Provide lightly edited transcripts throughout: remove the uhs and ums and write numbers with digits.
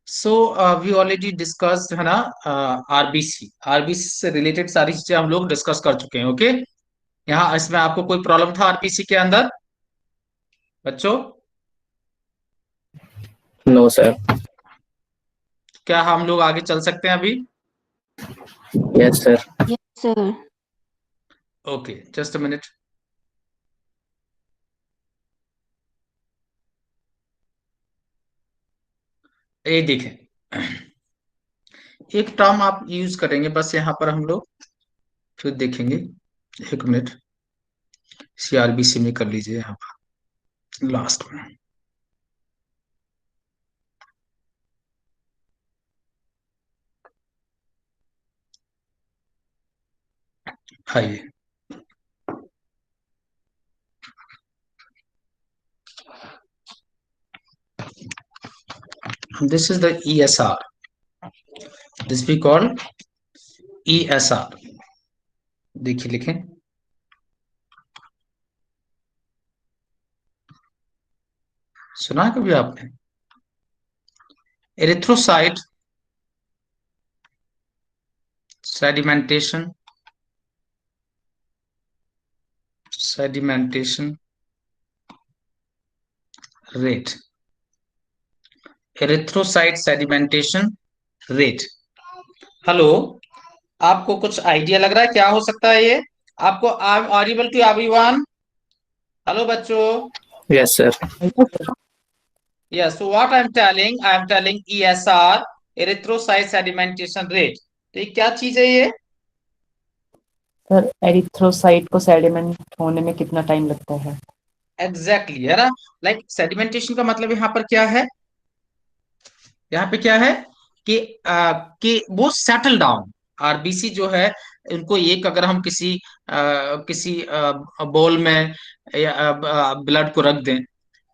So we already discussed है ना। RBC RBC से रिलेटेड सारी चीजें हम लोग डिस्कस कर चुके हैं। ओके, यहाँ इसमें आपको कोई प्रॉब्लम था आरबीसी के अंदर बच्चों? No sir. क्या हम लोग आगे चल सकते हैं अभी? Yes sir. Yes, sir. Okay, just a minute. ये देखें, एक टर्म आप यूज करेंगे बस यहाँ पर हम लोग, फिर देखेंगे। एक मिनट, सीआरबीसी में कर लीजिए यहाँ पर लास्ट में। आइए, this is the ESR, this we call ESR। देखिए लिखें, सुना है कभी आपने? Erythrocyte sedimentation, sedimentation rate, erythrocyte sedimentation rate. Hello, आपको कुछ आइडिया लग रहा है क्या हो सकता है ये? आपको ऑडिबल टू एवरीवन? हेलो बच्चों। Yes sir. Yes, so what I'm telling ESR, erythrocyte sedimentation rate। तो ये क्या चीज है ये? सर एरिथ्रोसाइट को सेडिमेंट होने में कितना टाइम लगता है? एग्जैक्टली है ना, लाइक सेडिमेंटेशन का मतलब यहाँ पर क्या है? यहाँ पे क्या है कि कि वो सेटल डाउन। आरबीसी जो है, उनको एक अगर हम किसी बोल में या ब्लड को रख दें,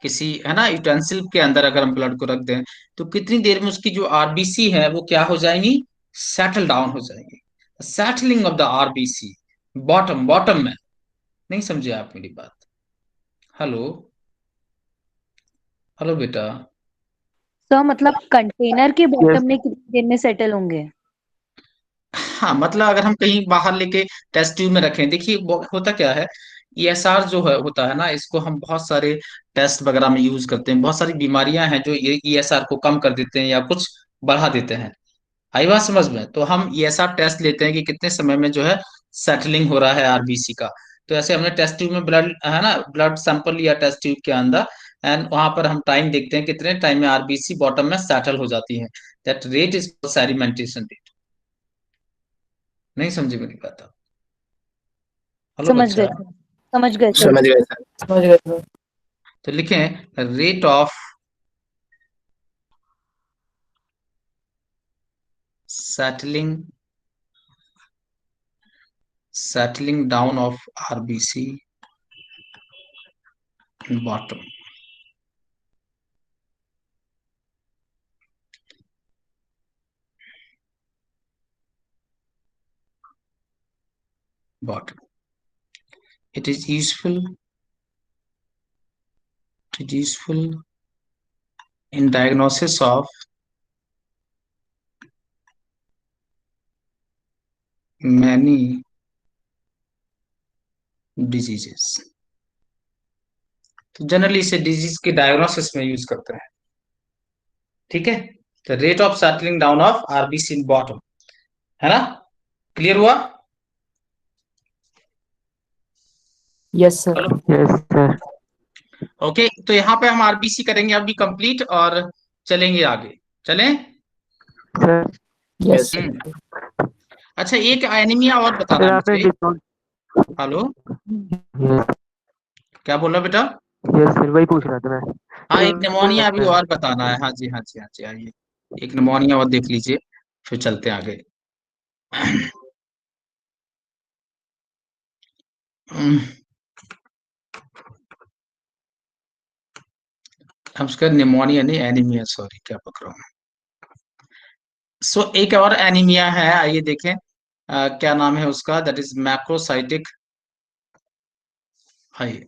किसी है ना यूटेंसिल के अंदर अगर हम ब्लड को रख दें, तो कितनी देर में उसकी जो आरबीसी है वो क्या हो जाएंगी? सेटल डाउन हो जाएंगी। Settling of the RBC, bottom bottom में। नहीं समझे आप मेरी बात? हेलो, हेलो बेटा। तो मतलब कंटेनर के बॉटम में कितनी देर में सेटल होंगे? हाँ, मतलब अगर हम कहीं बाहर लेके टेस्ट ट्यूब में रखें, देखिए होता क्या है, ESR जो है होता है ना, इसको हम बहुत सारे टेस्ट वगैरह में यूज करते हैं। बहुत सारी बीमारियां हैं जो ये ESR को कम कर देते हैं या कुछ बढ़ा देते हैं। आई बात समझ में? तो हम ESR टेस्ट लेते हैं कि कितने समय में जो है सेटलिंग हो रहा है आरबीसी का। तो ऐसे हमने टेस्ट ट्यूब में ब्लड है ना, ब्लड सैंपल लिया टेस्ट ट्यूब के अंदर, एंड वहां पर हम टाइम देखते हैं कितने टाइम में आरबीसी बॉटम में सेटल हो जाती है। That rate is sedimentation rate. नहीं समझे मेरी बात आप? हेलो समझ बच्चा। गए सर, समझ गए सर। समझ गए सर। समझ गए सर। तो लिखें rate of settling settling down of RBC bottom, bottom. It is useful in diagnosis of many diseases। तो जनरली इसे डिजीज के डायग्नोसिस में यूज करते हैं। ठीक है, तो rate of settling down of RBC bottom, है ना? क्लियर हुआ? Yes sir. Hello, yes sir. Okay. तो यहाँ पे हम आरबीसी करेंगे अभी कंप्लीट और चलेंगे आगे। चलें? Sir yes yes sir. Hmm. अच्छा, एक एनीमिया और बताना सर है आपने मुझे। डिस्काउंट। Hello, yes. क्या बोला बेटा? यस सर, वही पूछ रहा था मैं। हाँ, सर एक निमोनिया अभी आपने। और बताना है। हाँ जी, हाँ जी, हाँ जी, आइए। एक निमोनिया और देख लीजिए, फिर चलते हैं आगे। हम्म, हम उसका निमोनिया नहीं, एनीमिया, सॉरी, क्या पकड़ रहा हूँ मैं। सो एक और एनीमिया है, आइए देखें क्या नाम है उसका, दैट इज मैक्रोसाइटिक। आइए,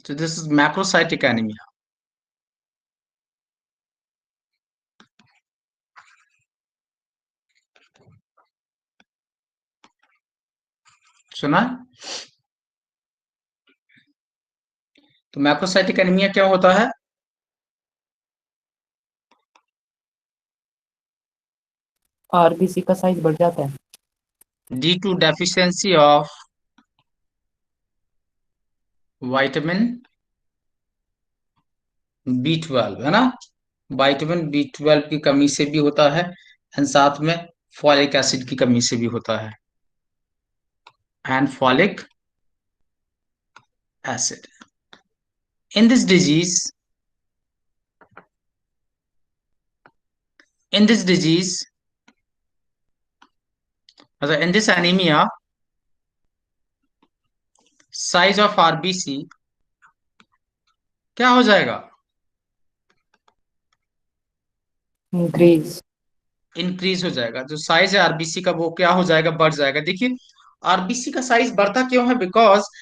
तो दिस इज मैक्रोसाइटिक एनीमिया। सुना है? तो मैक्रोसाइटिक एनीमिया क्या होता है? आरबीसी का साइज बढ़ जाता है। Due to deficiency of vitamin B12, है ना? विटामिन B12 की कमी से भी होता है, एंड साथ में फॉलिक एसिड की कमी से भी होता है, and folic acid in this disease in this disease मतलब in this anemia, size of RBC क्या हो जाएगा? इंक्रीज। इंक्रीज हो जाएगा। जो साइज है आरबीसी का वो क्या हो जाएगा? बढ़ जाएगा। देखिए, आरबीसी का साइज बढ़ता क्यों है? बिकॉज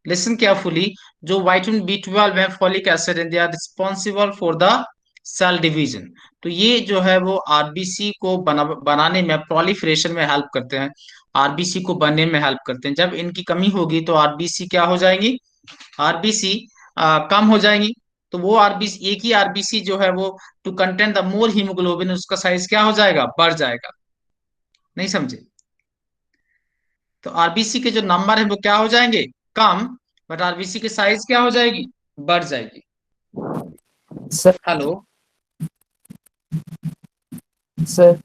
लिसन केयरफुली, जो विटामिन B12 है, folic acid, and they are responsible for the cell division. तो ये जो है वो आरबीसी को बनाने में, प्रोलिफरेशन में हेल्प करते हैं, आरबीसी को बनने में हेल्प करते हैं। जब इनकी कमी होगी तो आरबीसी क्या हो जाएंगी? आरबीसी कम हो जाएंगी। तो वो आरबीसी, एक ही आरबीसी जो है वो, to contain the more haemoglobin, उसका साइज क्या हो जाएगा? बढ़ जाएगा। नहीं समझे? तो आरबीसी के जो नंबर है वो क्या हो जाएंगे? कम। बट आरबीसी की साइज क्या हो जाएगी? बढ़ जाएगी। Sir hello. सर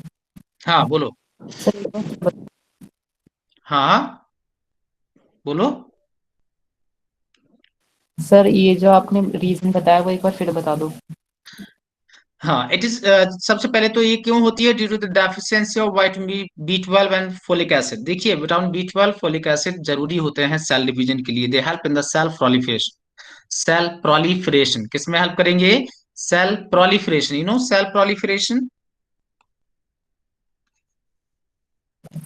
हाँ बोलो। सर एक बार हाँ बोलो। सर ये जो आपने रीजन बताया वो एक बार फिर बता दो। हाँ, इट इज, सबसे पहले तो ये क्यों होती है? Due to the deficiency of vitamin B12 and folic acid. देखिए, विटामिन B12, फोलिक एसिड जरूरी होते हैं सेल डिवीजन के लिए। They help in the cell proliferation. Cell proliferation किस में हेल्प करेंगे? Cell proliferation, you know cell proliferation,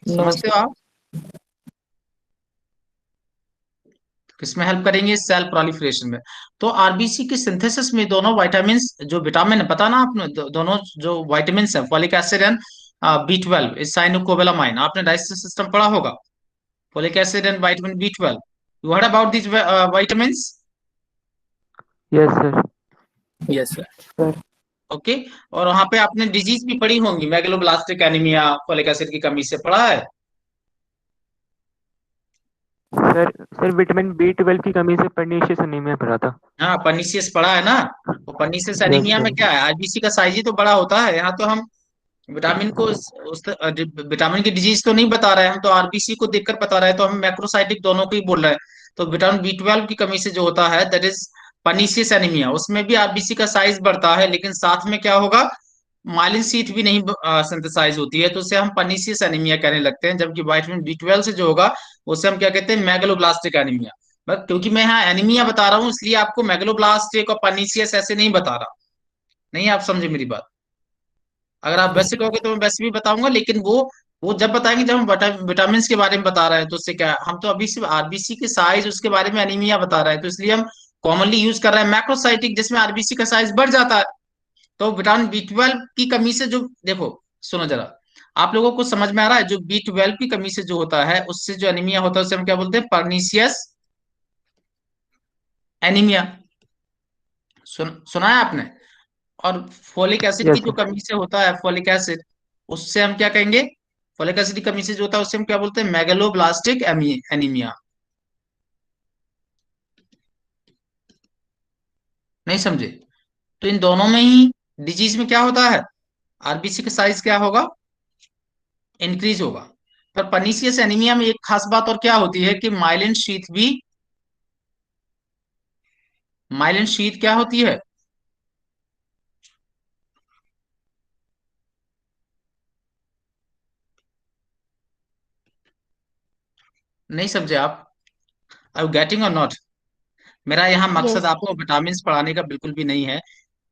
no समझते हो आप? किसमें हेल्प करेंगे? सेल प्रोलिफरेशन में। तो आरबीसी की सिंथेसिस में दोनों विटामिन, जो विटामिन है, पता ना आपने, दोनों जो विटामिन है, folic acid and B12 is साइनोकोबालामाइन, आपने डाइजेस्टिव सिस्टम पढ़ा होगा। Folic acid and vitamin B12, you heard about this vitamins? Yes sir. Yes sir. Sir. Okay. और वहां पे आपने डिजीज भी पढ़ी होंगी, मेगलोब्लास्टिक एनीमिया, फॉलिक एसिड की कमी से, पढ़ा है? सर विटामिन B12 की कमी से पर्नीशियस एनीमिया पड़ा था। हाँ, पर्नीशियस पढ़ा है ना? वो पर्नीशियस यस एनीमिया में सर। क्या है? आरबीसी का साइज ही तो बड़ा होता है। यहाँ तो हम विटामिन को विटामिन की डिजीज तो नहीं बता रहे हैं हम, तो आरबीसी को देखकर बता रहे हैं, तो हम मैक्रोसाइटिक दोनों को ही बोल रहे हैं। तो विटामिन B12 की कमी से जो होता है, दैट इज पर्नीशियस एनीमिया, उसमें भी आरबीसी का साइज बढ़ता है, लेकिन साथ में क्या होगा? माइलिन शीथ भी नहीं सिंथेसाइज होती है, तो उसे हम पर्नीशियस एनीमिया कहने लगते हैं। जबकि विटामिन B12 से जो होगा, उसे हम क्या कहते हैं? मैगलोब्लास्टिक एनीमिया। बस क्योंकि मैं यहाँ एनीमिया बता रहा हूँ, इसलिए आपको मैगलोब्लास्टिक और पर्नीशियस ऐसे नहीं बता रहा। नहीं, आप समझे मेरी बात? अगर आप वैसे कहोगे तो मैं वैसे भी बताऊंगा, लेकिन वो जब बताएंगे जब हम विटामिन के बारे में बता रहे हैं, तो उससे क्या है? हम तो अभी सिर्फ आरबीसी के साइज, उसके बारे में एनीमिया बता रहे हैं, तो इसलिए हम कॉमनली यूज कर रहे हैं मैक्रोसाइटिक, जिसमें आरबीसी का साइज बढ़ जाता है। तो विटामिन B12 की कमी से जो, देखो, सुनो जरा, आप लोगों को समझ में आ रहा है? जो B12 की कमी से जो होता है, उससे जो एनीमिया होता है, उसे हम क्या बोलते हैं? Pernicious anaemia. सुना है आपने? और फोलिक एसिड की यस जो सर। कमी से होता है, फोलिक एसिड, उससे हम क्या कहेंगे? फोलिक एसिड की कमी से जो होता है, उससे हम क्या बोलते हैं? Megaloblastic anaemia. नहीं समझे? तो इन दोनों में ही डिजीज में क्या होता है? आरबीसी का साइज क्या होगा? इंक्रीज होगा। पर पर्नीशियस एनीमिया में एक खास बात और क्या होती है कि माइलिन शीथ भी, माइलिन शीथ क्या होती है? नहीं समझे आप? आर यू गेटिंग और नॉट? मेरा यहाँ यस मकसद आपको सर। विटामिन पढ़ाने का बिल्कुल भी नहीं है।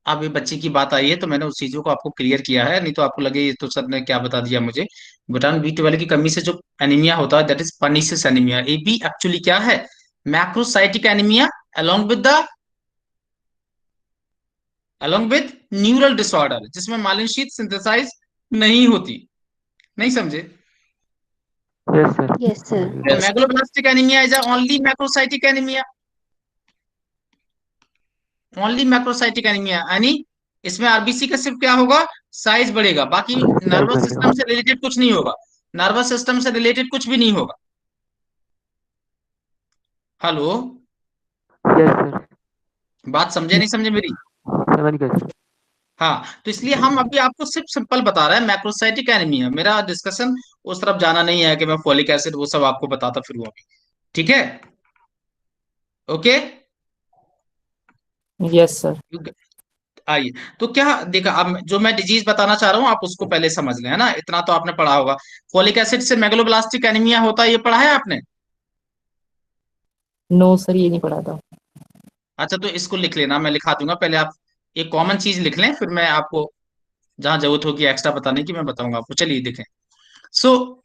अब ये बच्चे की बात आई है तो मैंने उस चीजों को आपको क्लियर किया है, नहीं तो आपको लगे ये तो सर ने क्या बता दिया मुझे। विटामिन बी 12 की कमी से जो एनीमिया होता है दैट इज पर्निशियस एनीमिया। ये भी एक्चुअली क्या है, macrocytic anaemia along with the along with neural disorder, जिसमें मालिन शीथ सिंथेसाइज नहीं होती। नहीं समझे? Yes sir, yes sir. समझ गए। तो yes. Megaloblastic anaemia is only macrocytic anaemia, only macrocytic anaemia, यानी इसमें आरबीसी का सिर्फ क्या होगा, साइज बढ़ेगा, बाकी साइज नर्वस बढ़ेगा। सिस्टम से रिलेटेड कुछ नहीं होगा। नर्वस सिस्टम से रिलेटेड कुछ भी नहीं होगा। हेलो, यस सर, बात समझे नहीं समझे मेरी? समझ गए सर। हाँ, तो इसलिए हम अभी आपको सिर्फ सिंपल बता रहे हैं मैक्रोसाइटिक एनीमिया। मेरा डिस्कशन उस तरफ जाना नहीं है कि मैं फोलिक एसिड वो सब आपको बताता फिरूं अभी। ठीक है? ओके। Yes sir. आइए, तो क्या देखा, अब जो मैं डिजीज बताना चाह रहा हूँ आप उसको पहले समझ लें, है ना, इतना तो आपने पढ़ा होगा। फोलिक एसिड से मेगलोब्लास्टिक एनीमिया होता है, ये पढ़ा है आपने? नो सर, ये नहीं पढ़ा था। अच्छा, तो इसको लिख लेना, मैं लिखा दूंगा, पहले आप एक कॉमन चीज लिख लें, फिर मैं आपको जहां जरूरत होगी एक्स्ट्रा बताने की मैं बताऊंगा आपको। चलिए देखें। सो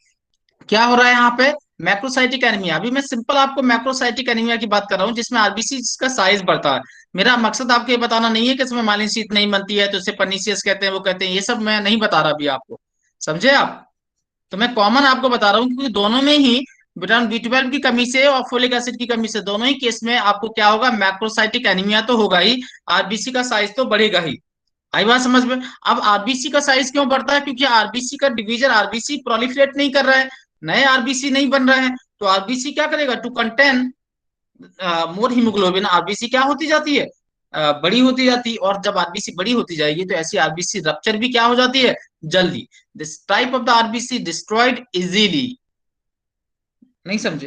क्या हो रहा है यहाँ पे, मैक्रोसाइटिक एनीमिया। अभी मैं सिंपल आपको मैक्रोसाइटिक एनीमिया की बात कर रहा हूँ, जिसमें आरबीसी का साइज बढ़ता है। मेरा मकसद आपको ये बताना नहीं है कि इसमें मालिन शीत नहीं बनती है तो इसे पर्नीशियस कहते हैं, वो कहते हैं, ये सब मैं नहीं बता रहा अभी आपको। समझे आप? तो मैं कॉमन आपको बता रहा हूँ, क्योंकि दोनों में ही विटामिन बी 12 की कमी से और फोलिक एसिड की कमी से, दोनों ही केस में आपको क्या होगा, मैक्रोसाइटिक एनीमिया तो होगा ही, आरबीसी का साइज तो बढ़ेगा ही। आई बात समझ में? अब आरबीसी का साइज क्यों बढ़ता है? क्योंकि आरबीसी का डिवीजन, आरबीसी प्रोलिफरेट नहीं कर रहा है, नए आरबीसी नहीं बन रहे हैं। तो आरबीसी क्या करेगा, to contain more haemoglobin, RBC क्या होती जाती है, बड़ी होती जाती है। और जब आरबीसी बड़ी होती जाएगी तो ऐसी आरबीसी रप्चर भी क्या हो जाती है, जल्दी। This type of the RBC destroyed easily. नहीं समझे?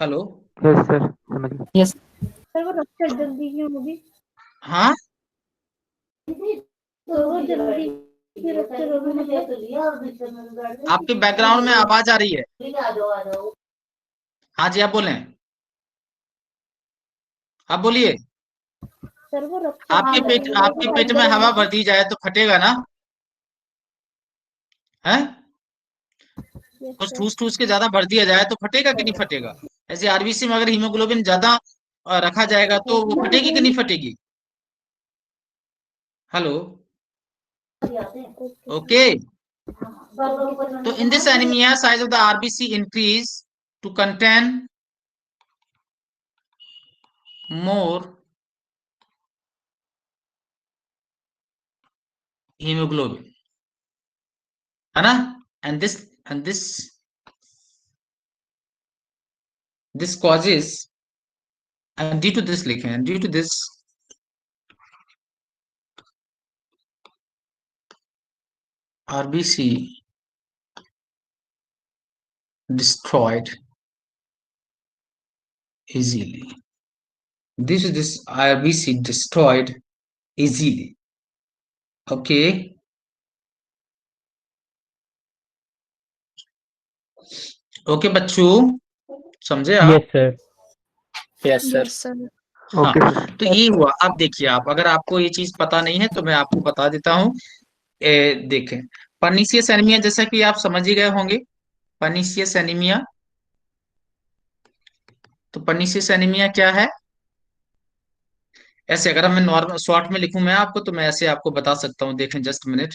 हेलो। यस सर, समझ गए। यस। सर वो रफ्तार जल्दी क्यों होगी? हाँ, तो वो जल्दी की रफ्तार होगी मतलब? आपके बैकग्राउंड में आवाज आ रही है। आ जाओ। हाँ जी, आप बोलें, आप बोलिए। सर वो रफ्तार आपके पेट में हवा भर दी जाए तो फटेगा ना? है? कुछ ठूस ठूस के ज्यादा भर दिया जाए तो फटेगा कि नहीं फटेगा? ऐसे आरबीसी में अगर हीमोग्लोबिन ज्यादा रखा जाएगा तो वो फटेगी कि नहीं फटेगी? हेलो। ओके। तो in this anaemia size of the RBC increase to contain more haemoglobin, है ना? And this this causes, and due to this लिखें, due to this RBC destroyed easily. This RBC destroyed easily. Okay. Okay बच्चों, समझे आप? Yes sir. Yes sir. Yes sir. हाँ, okay sir. तो ये हुआ। अब देखिए आप, अगर आपको ये चीज पता नहीं है तो मैं आपको बता देता हूँ। देखें, पर्नीशियस एनीमिया जैसा कि आप समझ ही गए होंगे, पर्नीशियस एनीमिया। तो पर्नीशियस एनीमिया क्या है? ऐसे अगर मैं नॉर्मल शॉर्ट में लिखूं मैं आपको, तो मैं ऐसे आपको बता सकता हूँ, देखें जस्ट मिनट।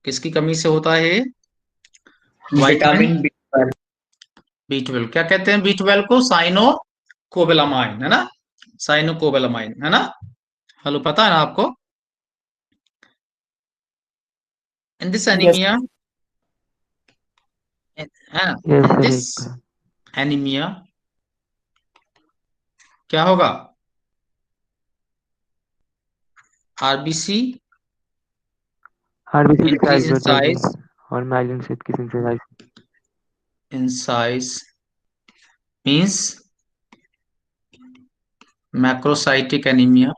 किसकी कमी से होता है? Vitamin vitamin B 12। बी 12। क्या कहते हैं बी 12 को? साइनो कोबेलामाइन, है ना? साइनो कोबेलामाइन, है ना? हेलो, पता है ना आपको? In this yes. एनीमिया, है ना, यस इन सर, दिस एक बार। एनीमिया क्या होगा, आरबीसी आरबीसी की इंक्रीज साइज इन बढ़ जाएगी साइज, और माइलिन शीट की synthesise. In size means macrocytic anaemia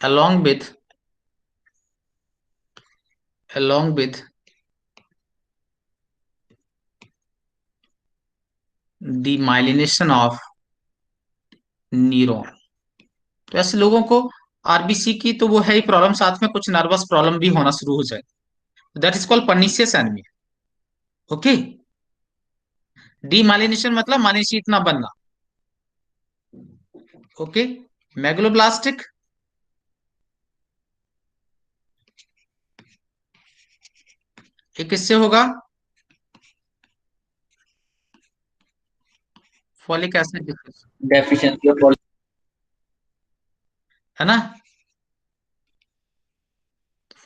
along with along with demyelination of neuron. तो ऐसे लोगों को आरबीसी की तो वो है ही प्रॉब्लम, साथ में कुछ नर्वस प्रॉब्लम भी होना शुरू हो जाए। That is called pernicious anaemia. Okay. Demyelination मतलब मानिशी इतना बनना। ओके। मेगलोब्लास्टिक, ये किससे होगा? फॉलिक एसिड डेफिशिएंसी ऑफ है ना।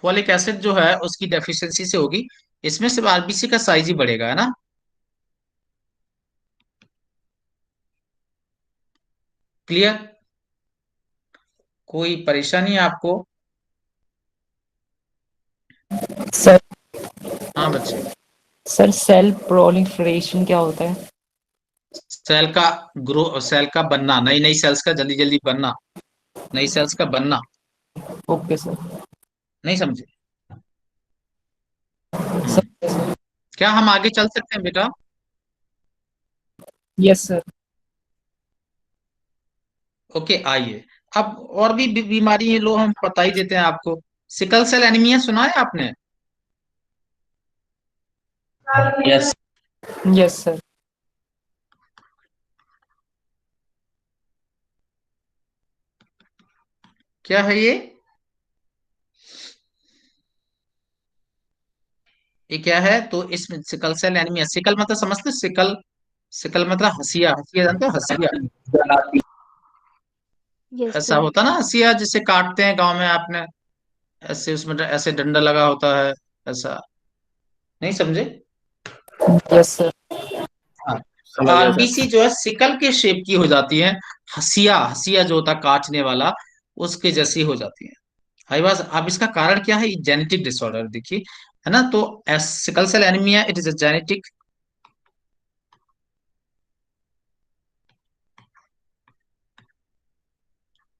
फॉलिक एसिड जो है उसकी डेफिशिएंसी से होगी। इसमें सिर्फ आरबीसी का साइज ही बढ़ेगा, है ना। क्लियर? कोई परेशानी है आपको? सर हाँ बच्चे। सर सेल प्रोलिफरेशन क्या होता है? सेल का ग्रो, सेल का बनना, नई नई सेल्स का जल्दी जल्दी बनना, नई सेल्स का बनना। Okay sir. नहीं समझे? सर क्या हम आगे चल सकते हैं बेटा? Yes sir. ओके आइए। अब और भी बीमारी है, लो हम बता ही देते हैं आपको। सिकल सेल एनीमिया सुना है आपने? Yes yes sir. क्या है ये क्या है? तो इसमें सिकल सेल एनीमिया, सिकल मतलब समझते हैं? सिकल, सिकल मतलब हसिया, हसिया जानते हो? हसिया यस ऐसा सर। होता ना, हसिया जिसे काटते हैं गांव में आपने, ऐसे उसमें ऐसे डंडा लगा होता है, ऐसा। नहीं समझे? Yes sir. हाँ। तो समझ गया आरबीसी सर। जो है सिकल के शेप की हो जाती है। हसिया, हसिया जो होता है काटने वाला, उसके जैसी हो जाती है। भाई बस, अब इसका कारण क्या है? जेनेटिक डिसऑर्डर देखिए, है ना। तो sickle cell anaemia it is a genetic,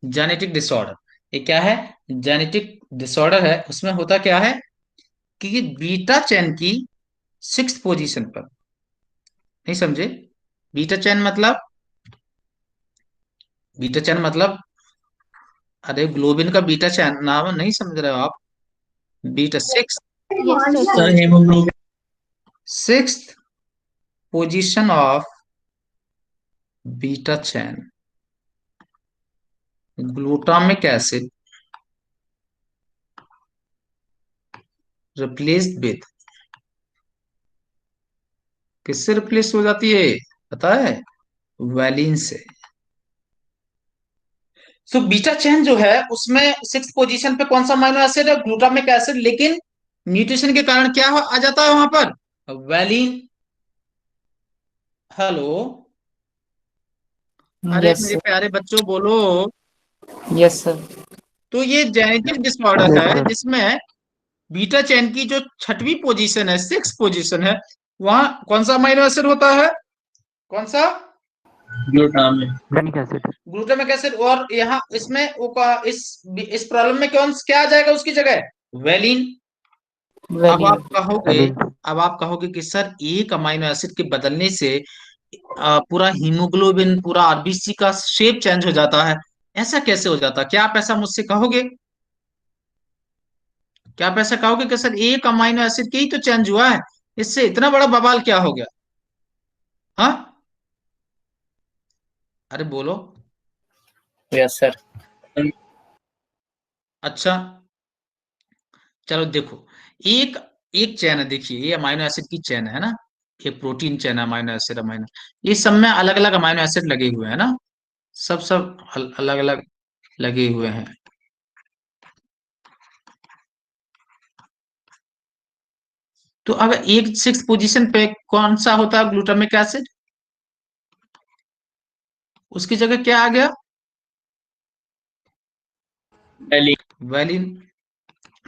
genetic disorder. ये क्या है? जेनेटिक डिसऑर्डर है। उसमें होता क्या है कि ये बीटा चैन की सिक्स्थ पोजीशन पर, नहीं समझे? बीटा चैन मतलब, बीटा चैन मतलब, अरे ग्लोबिन का बीटा चैन नाम नहीं समझ रहे हो आप? Beta six, yes sir, sir समझ गए। Haemoglobin sixth position of beta chain, glutamic acid replaced with, किससे रिप्लेस हो जाती है पता है? वैलिन से। सो बीटा चैन जो है उसमें सिक्स पोजीशन पे कौन सा अमीनो एसिड है? Glutamic acid. लेकिन म्यूटेशन के कारण क्या आ जाता है वहां पर? वैलिन। हेलो, अरे यस मेरे सर। प्यारे बच्चों बोलो। Yes sir. तो ये जेनेटिक डिसऑर्डर यस है सर। जिसमें बीटा चैन की जो छठवीं पोजीशन है, सिक्स पोजीशन है, वहां कौन सा अमीनो एसिड होता है? कौन सा? Glutamine glutamic acid. Glutamic acid. और यहाँ इसमें इस प्रॉब्लम में कौन क्या आ जाएगा उसकी जगह? वेलिन। अब वैलिन। आप कहोगे, वैलिन। अब आप कहोगे कि सर एक अमीनो एसिड के बदलने से पूरा हीमोग्लोबिन, पूरा आरबीसी का शेप चेंज हो जाता है, ऐसा कैसे हो जाता? क्या आप ऐसा मुझसे कहोगे? क्या आप ऐसा कहोगे कि सर एक अमीनो एसिड के ही तो चेंज हुआ है, इससे इतना बड़ा बवाल क्या हो गया? हाँ, अरे बोलो। Yes sir. अच्छा, चलो देखो, एक एक चैन है, देखिए ये अमीनो एसिड की चैन है ना, एक प्रोटीन चैन है, अमीनो एसिड, अमीनो, ये सब में अलग अलग अमीनो एसिड लगे हुए हैं ना, सब अलग अलग लगे हुए हैं। तो अगर एक सिक्स पोजीशन पे कौन सा होता है? ग्लूटामिक एसिड, उसकी जगह क्या आ गया? Valine valine.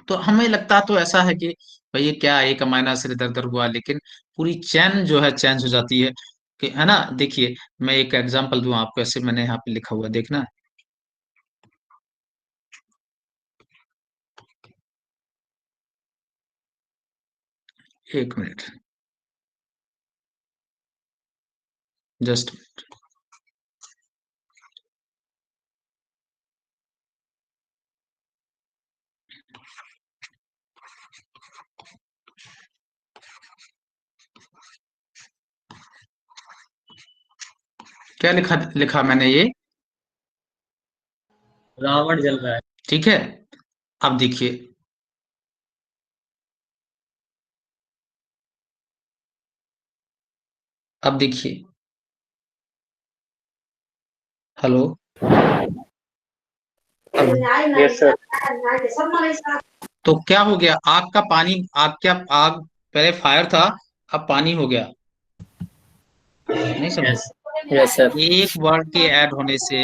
तो हमें लगता तो ऐसा है कि भाई ये क्या, एक अमीनो एसिड इधर उधर हुआ, लेकिन पूरी चैन जो है चेंज हो जाती है, कि है ना। देखिए मैं एक एग्जांपल दूं आपको, ऐसे मैंने यहाँ पे लिखा हुआ है, देखना। एक मिनट। जस्ट क्या लिखा लिखा मैंने ये, रावण जल रहा है। ठीक है। अब देखिए, अब देखिए, हेलो, यस सर। तो क्या हो गया, आग का पानी, आग क्या, आग पहले फायर था, अब पानी हो गया, नहीं समझे। Yes yes sir. एक वर्ड के ऐड होने से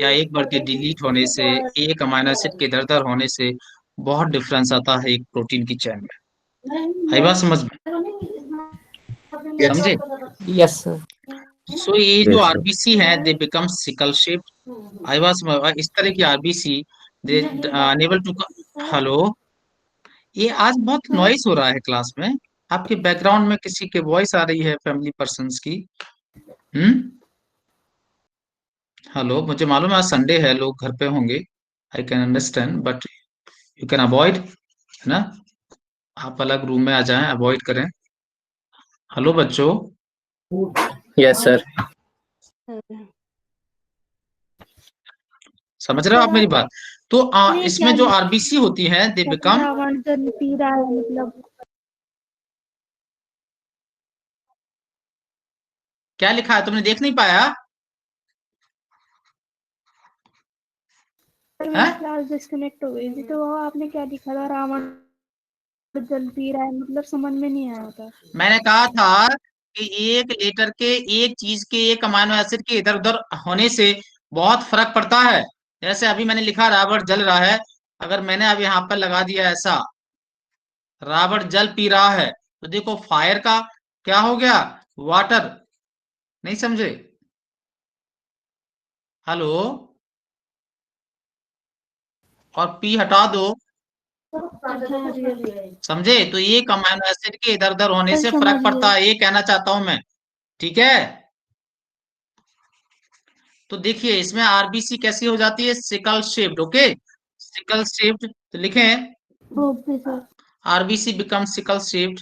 या एक वर्ड के डिलीट होने से, एक अमाइनो एसिड के इधर उधर होने से बहुत डिफरेंस आता है एक प्रोटीन की चेन में। आई बात समझ में, यस समझे। Yes sir. सो ये जो आरबीसी है, दे बिकम सिकल शेप। आई बात समझ, इस तरह की RBC they unable to, hello, ये आज बहुत नॉइस हो रहा है क्लास में, आपके बैकग्राउंड में किसी के वॉइस आ रही है, फैमिली पर्सन्स की। हम्म, हेलो, मुझे मालूम है आज संडे है, लोग घर पे होंगे, I can understand, but you can avoid, है ना, आप अलग रूम में आ जाएं, अवॉइड करें। हेलो बच्चों, यस सर। समझ रहे हो आप मेरी बात। तो ये क्या इसमें जो आरबीसी होती है, दे बिकम, रावण जल पी रहा है मतलब क्या लिखा है, तुमने देख नहीं पाया है। क्लास डिस्कनेक्ट हो गई थी, तो वो आपने क्या लिखा था, रावण जल पी रहा है मतलब समझ में नहीं आया था। मैंने कहा था कि एक लेटर के, एक चीज के, एक अमाइनो एसिड के इधर उधर होने से बहुत फर्क पड़ता है। जैसे अभी मैंने लिखा रावण जल रहा है, अगर मैंने अब यहाँ पर लगा दिया ऐसा, रावण जल पी रहा है, तो देखो फायर का क्या हो गया, वाटर, नहीं समझे। हेलो, और पी हटा दो, समझे। तो एक अमाइनो एसिड के इधर उधर होने से फर्क पड़ता है, ये कहना चाहता हूं मैं, ठीक है। तो देखिए इसमें आरबीसी कैसी हो जाती है, sickle shaped, okay, sickle shaped, तो लिखें okay sir. RBC become sickle shaped,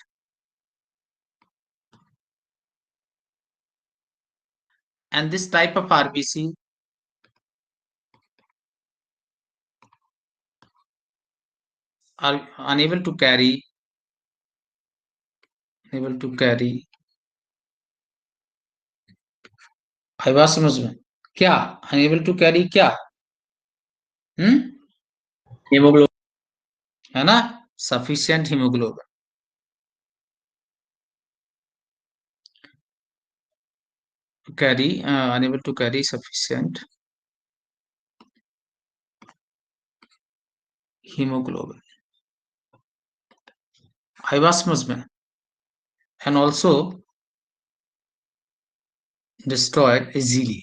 and this type of RBC are unable to carry, able to carry, आई बात समझ में, क्या अनेबल टू कैरी क्या, हम्म, हीमोग्लोबिन। है ना, sufficient haemoglobin, carry, enable to carry sufficient haemoglobin, आई बात समझ में, and also destroyed easily.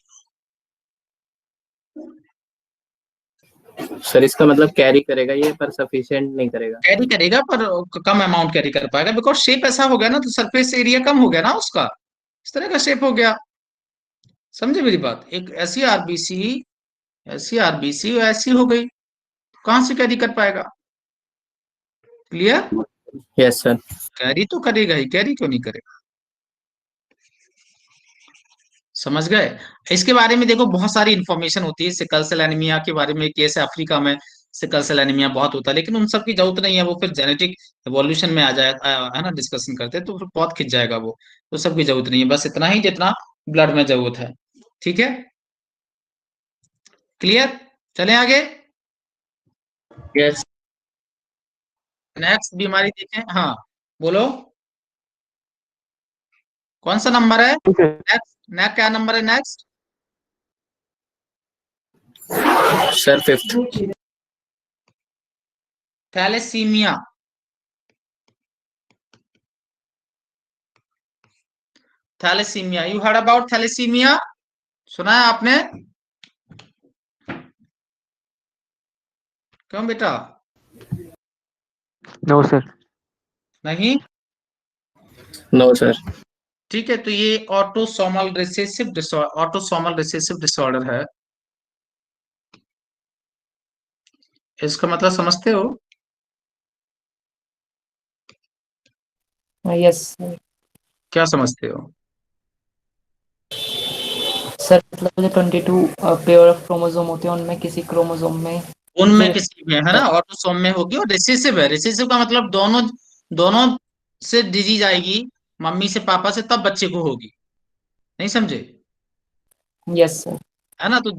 Sir इसका मतलब कैरी करेगा ये, पर सफिशिएंट नहीं करेगा। कैरी करेगा पर कम अमाउंट कैरी कर पाएगा, बिकॉज शेप ऐसा हो गया ना, तो सरफेस एरिया कम हो गया ना उसका, इस तरह का शेप हो गया, समझे मेरी बात। एक ऐसी आरबीसी, ऐसी आरबीसी ऐसी हो गई, कहां से कैरी कर पाएगा, क्लियर। Yes sir. कैरी तो करेगा ही, कैरी क्यों नहीं करेगा, समझ गए। इसके बारे में देखो बहुत सारी इंफॉर्मेशन होती है, सिकल सेल एनीमिया के बारे में, कैसे अफ्रीका में सिकल सेल एनीमिया बहुत होता है, लेकिन उन सब की जरूरत नहीं है, वो फिर जेनेटिक एवोल्यूशन में आ जाए, है ना, डिस्कशन करते हैं तो फिर बहुत खिंच जाएगा वो, तो सबकी जरूरत नहीं है, बस इतना ही जितना ब्लड में जरूरत है, ठीक है, क्लियर। चले आगे, यस। नेक्स्ट बीमारी देखें, हाँ बोलो, कौन सा नंबर है नेक्स्ट, नेक्स्ट क्या नंबर है next, sir fifth. Thalassaemia, thalassaemia, you heard about thalassaemia, सुना है आपने, क्यों बेटा, नो सर। नहीं, नो सर। ठीक है, तो ये ऑटोसोमल रिसेसिव डिसऑर्डर है। इसका मतलब समझते हो? यस क्या समझते हो? सर, मतलब जो 22 पेयर ऑफ क्रोमोसोम होते हैं उनमें किसी क्रोमोसोम में उनमें से किसी में है ना, ऑटोसोम में होगी, और रिसेसिव है। रिसेसिव का मतलब दोनों दोनों से डिजीज आएगी, मम्मी से पापा से, तब बच्चे को होगी। नहीं समझे? Yes sir. है ना, तो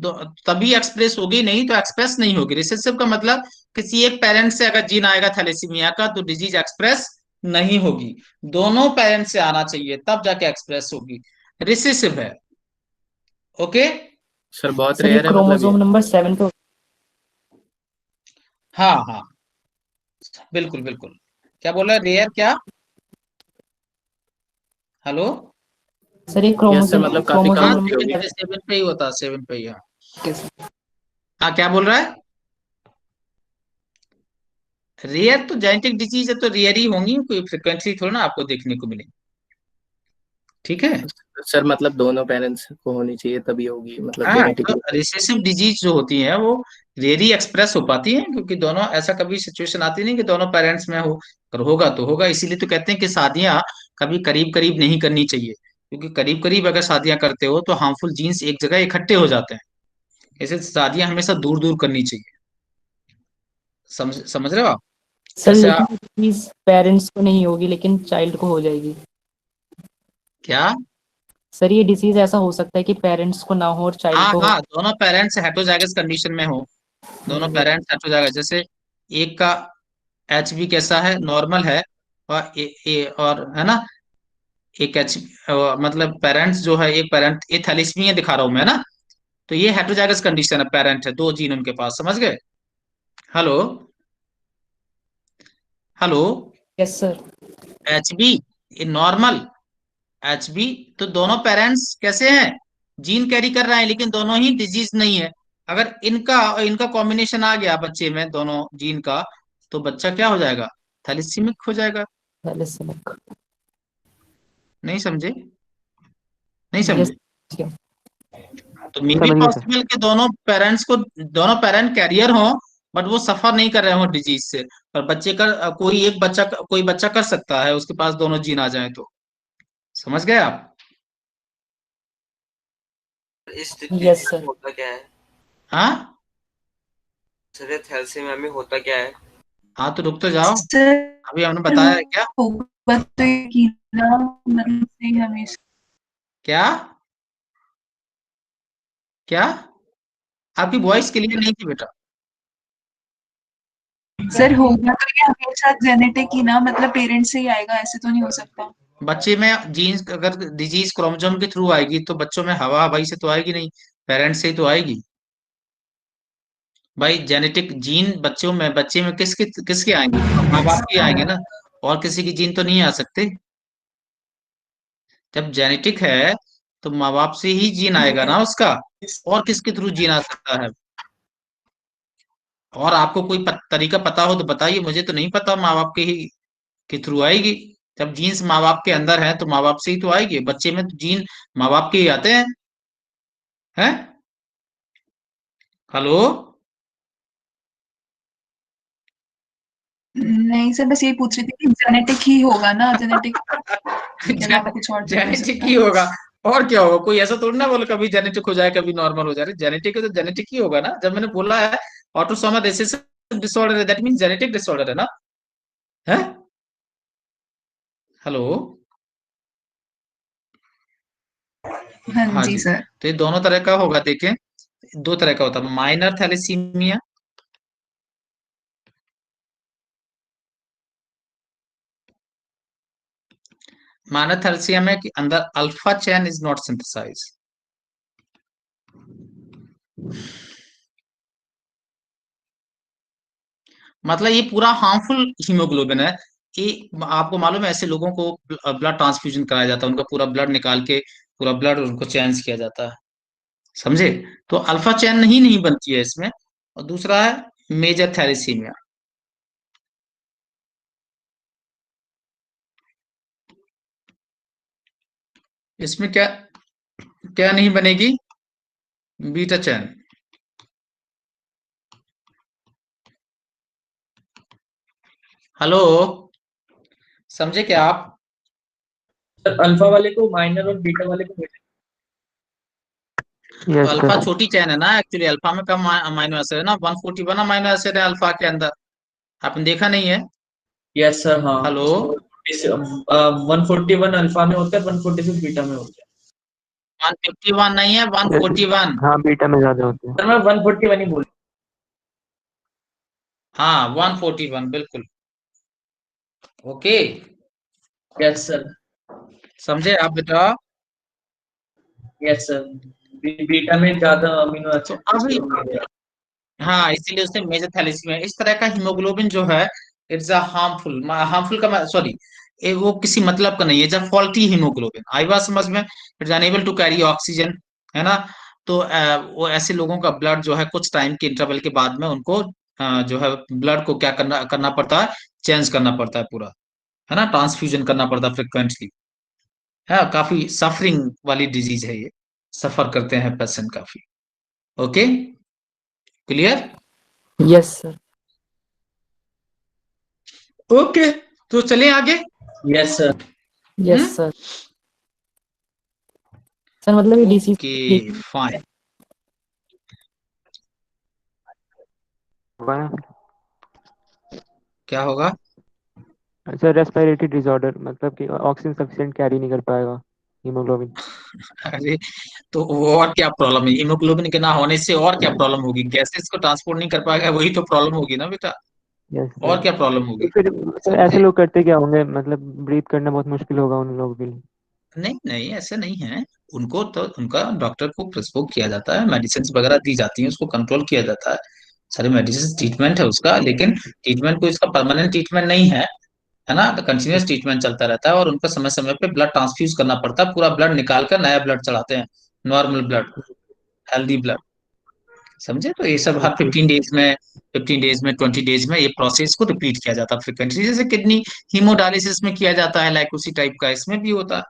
तभी एक्सप्रेस होगी, नहीं तो एक्सप्रेस नहीं होगी। रिसेसिव का मतलब किसी एक पेरेंट से अगर जीन आएगा थैलेसीमिया का, तो डिजीज एक्सप्रेस नहीं होगी। दोनों पेरेंट से आना चाहिए तब जाके एक्सप्रेस होगी। रिसेसिव है। ओके। सर बहुत सर ये रेयर है मतलब ये। क्रोमोसोम नंबर 7 पे। हाँ हाँ, बिल्कुल बिल्कुल। क्या बोल रहा है, रेयर क्या? हेलो। सर ये यस सर, क्रोमोसोम मतलब काफी कम हाँ, क्रोमोसोम होती नंबर होगी। 7 7 पे ही होता है, 7 पे ही। हाँ के सर। हाँ, क्या बोल रहा है? रेयर तो जेनेटिक डिजीज है, तो रेयर ही होंगी, कोई फ्रिक्वेंटली थोड़ा ना आपको देखने को मिलेगी। ठीक है। सर मतलब दोनों पेरेंट्स को होनी चाहिए तभी होगी, मतलब हाँ, तो जेनेटिकली। रिसेसिव डिजीज जो होती है वो रेयरली एक्सप्रेस हो पाती है, क्योंकि दोनों, ऐसा कभी सिचुएशन आती नहीं कि दोनों पेरेंट्स में हो। अगर होगा तो होगा। इसीलिए तो कहते हैं कि शादियां कभी करीब करीब नहीं करनी चाहिए, क्योंकि करीब करीब अगर शादियां करते हो तो हार्मफुल जीन्स एक जगह इकट्ठे हो जाते हैं। ऐसे शादियां हमेशा दूर दूर करनी चाहिए। समझ रहे हो आप? सर जैसे लेकिन आप, चीज पेरेंट्स को नहीं होगी लेकिन चाइल्ड को हो जाएगी। क्या? सर ये डिसीज ऐसा हो सकता है कि पेरेंट्स को ना हो और चाइल्ड हाँ को हो। हाँ, दोनों पेरेंट्स हेटरोजाइगस कंडीशन में हो। दोनों हम्म, पेरेंट्स हेटरोजाइगस, जैसे एक का एच बी कैसा है, नॉर्मल है, और और है ना, एक एच, मतलब पेरेंट्स जो है, एक पेरेंट, ये थैलेसीमिया दिखा रहा हूं मैं ना, तो ये हेटरोजाइगस कंडीशन है, पेरेंट है, दो जीन उनके पास। समझ गए? Hello. Hello. Yes sir. H B, ये नॉर्मल एच बी, तो दोनों पेरेंट्स कैसे हैं, जीन कैरी कर रहे हैं, लेकिन दोनों ही डिजीज नहीं है। अगर इनका और इनका कॉम्बिनेशन आ गया बच्चे में, दोनों जीन का, तो बच्चा क्या हो जाएगा, थैलेसीमिक हो जाएगा। थैलेसेमिक। नहीं समझे? नहीं यस। समझे? तो मे बी समझ गए सर। पॉसिबल कि दोनों पेरेंट कैरियर हो, बट वो सफर नहीं कर रहे हो डिजीज से। पर बच्चे का कोई बच्चा कर सकता है, उसके पास दोनों जीन आ जाए तो। समझ गए आप? इस स्थिति यस में सर। होता क्या है? हाँ सर थैलेसीमिया में होता क्या है? हाँ, तो रुक तो जाओ, सर अभी हमने बताया है क्या। होगा तो यकीन ना, मतलब से हमेशा। क्या? क्या? आपकी वॉइस क्लियर नहीं थी बेटा। सर होगा तो ये हमेशा जेनेटिक ही ना, मतलब पेरेंट्स से ही आएगा, ऐसे तो नहीं हो सकता। बच्चे में जीन्स, अगर डिजीज क्रोमोसोम के थ्रू आएगी, तो बच्चों में हवा हवाई से तो आएगी नहीं, पेरेंट्स से ही तो आएगी। भाई जेनेटिक जीन बच्चे में किसके आएंगे, माँ बाप के आएंगे ना, और किसी की जीन तो नहीं आ सकते। जब जेनेटिक है तो माँ बाप से ही जीन आएगा ना उसका, और किसके थ्रू जीन आ सकता है? और आपको कोई तरीका पता हो तो बताइए, मुझे तो नहीं पता। माँ बाप के थ्रू आएगी। जब जीन्स माँ बाप के अंदर है तो माँ बाप से ही तो आएगी। बच्चे में तो जीन माँ बाप के ही आते हैं। हेलो। नहीं सर, बस यही पूछ रही थी कि जेनेटिक ही होगा ना, जेनेटिक के अलावा कुछ और तो नहीं हो जेनेटिक सकता। ही होगा, और क्या होगा? कोई ऐसा थोड़ी ना बोले कभी जेनेटिक हो जाए कभी नॉर्मल हो जाए। जेनेटिक है तो जेनेटिक ही होगा ना। जब मैंने बोला है ऑटोसोमल रिसेसिव डिसऑर्डर है, दैट मीन जेनेटिक डिसऑर्डर है ना। है। हेलो। हाँ हाँ जी जी। सर। तो ये दोनों तरह का होगा, देखें, दो तरह का होता है, माइनर थैलेसीमिया। माइनर थैलेसीमिया के अंदर alpha chain is not synthesise. मतलब ये पूरा हार्मफुल हीमोग्लोबिन है। ये आपको मालूम है, ऐसे लोगों को ब्लड ट्रांसफ्यूजन कराया जाता है, उनका पूरा ब्लड निकाल के पूरा ब्लड उनको चेंज किया जाता है। समझे? तो अल्फा चैन नहीं बनती है इसमें। और दूसरा है मेजर थैलेसीमिया। इसमें क्या क्या नहीं बनेगी? बीटा चैन। हेलो, समझे क्या आप? अल्फा वाले को माइनर और बीटा वाले को मेजर। तो यस अल्फा सर। छोटी चैन है ना, एक्चुअली अल्फा में कम अमाइनो एसिड है ना, 141 अमाइनो एसिड है अल्फा के अंदर। आपने देखा नहीं है? यस सर, हाँ। हेलो, 141 अल्फा में होता है, 146 बीटा में होता है। 151 नहीं है, 141। हाँ बीटा में ज्यादा होते हैं। सर मैं 141 ही बोल। हाँ 141 बिल्कुल। Okay, yes sir. समझे आप बेटा? यस सर, बीटा में ज्यादा अमीनो तो एसिड अभी होते हैं। हाँ, इसीलिए उसने मेजर थैलेसीमिया, इस तरह का हीमोग्लोबिन जो है, इट्स अ हार्मफुल। हार्मफुल का सॉरी, वो किसी मतलब का नहीं है। जब फॉल्टी हीमोग्लोबिन आई बात समझ में, it's unable to carry oxygen, है ना। तो वो ऐसे लोगों का ब्लड जो है कुछ टाइम के इंटरवल के बाद में उनको जो है ब्लड को क्या करना करना पड़ता है, चेंज करना पड़ता है पूरा, है ना, ट्रांसफ्यूजन करना पड़ता है फ्रिक्वेंटली। है, काफी सफरिंग वाली डिजीज है ये, सफर करते हैं पेशेंट काफी। Okay, clear? Yes sir. Okay, तो चलें आगे। Yes sir. Yes sir. Sir मतलब ये डिसीज ओके फाइन। होगा ना क्या होगा? सर? रेस्पिरेटरी डिसऑर्डर, मतलब कि ऑक्सीजन सफिशिएंट कैरी नहीं कर पाएगा हीमोग्लोबिन। अरे, तो वो और क्या प्रॉब्लम है? हीमोग्लोबिन के ना होने से और क्या प्रॉब्लम होगी? गैसेस को ट्रांसपोर्ट नहीं कर पाएगा, वही तो प्रॉब्लम होगी ना बेटा। यस और सर। क्या प्रॉब्लम तो होगी? फिर सर ऐसे समझे? लोग करते क्या होंगे? मतलब ब्रीथ करना बहुत मुश्किल होगा उन लोगों के लिए। नहीं नहीं, ऐसे नहीं है। उनको तो उनका डॉक्टर को प्रिस्क्राइब किया जाता है, मेडिसिन वगैरह दी जाती है, उसको कंट्रोल किया जाता है। सारी मेडिसिन ट्रीटमेंट है उसका, लेकिन ट्रीटमेंट को इसका परमानेंट ट्रीटमेंट नहीं है, है ना। तो कंटिन्यूस ट्रीटमेंट चलता रहता है और उनको समय समय पे ब्लड ट्रांसफ्यूज करना पड़ता है, पूरा ब्लड निकाल कर नया ब्लड चढ़ाते हैं, नॉर्मल ब्लड, हेल्दी ब्लड। समझे? तो ये सब हर ओके। 15 डेज में 20 डेज में ये प्रोसेस को रिपीट किया जाता है फ्रिक्वेंटली, जैसे किडनी हीमोडायलिसिस में किया जाता है, लाइक उसी टाइप का इसमें भी होता है।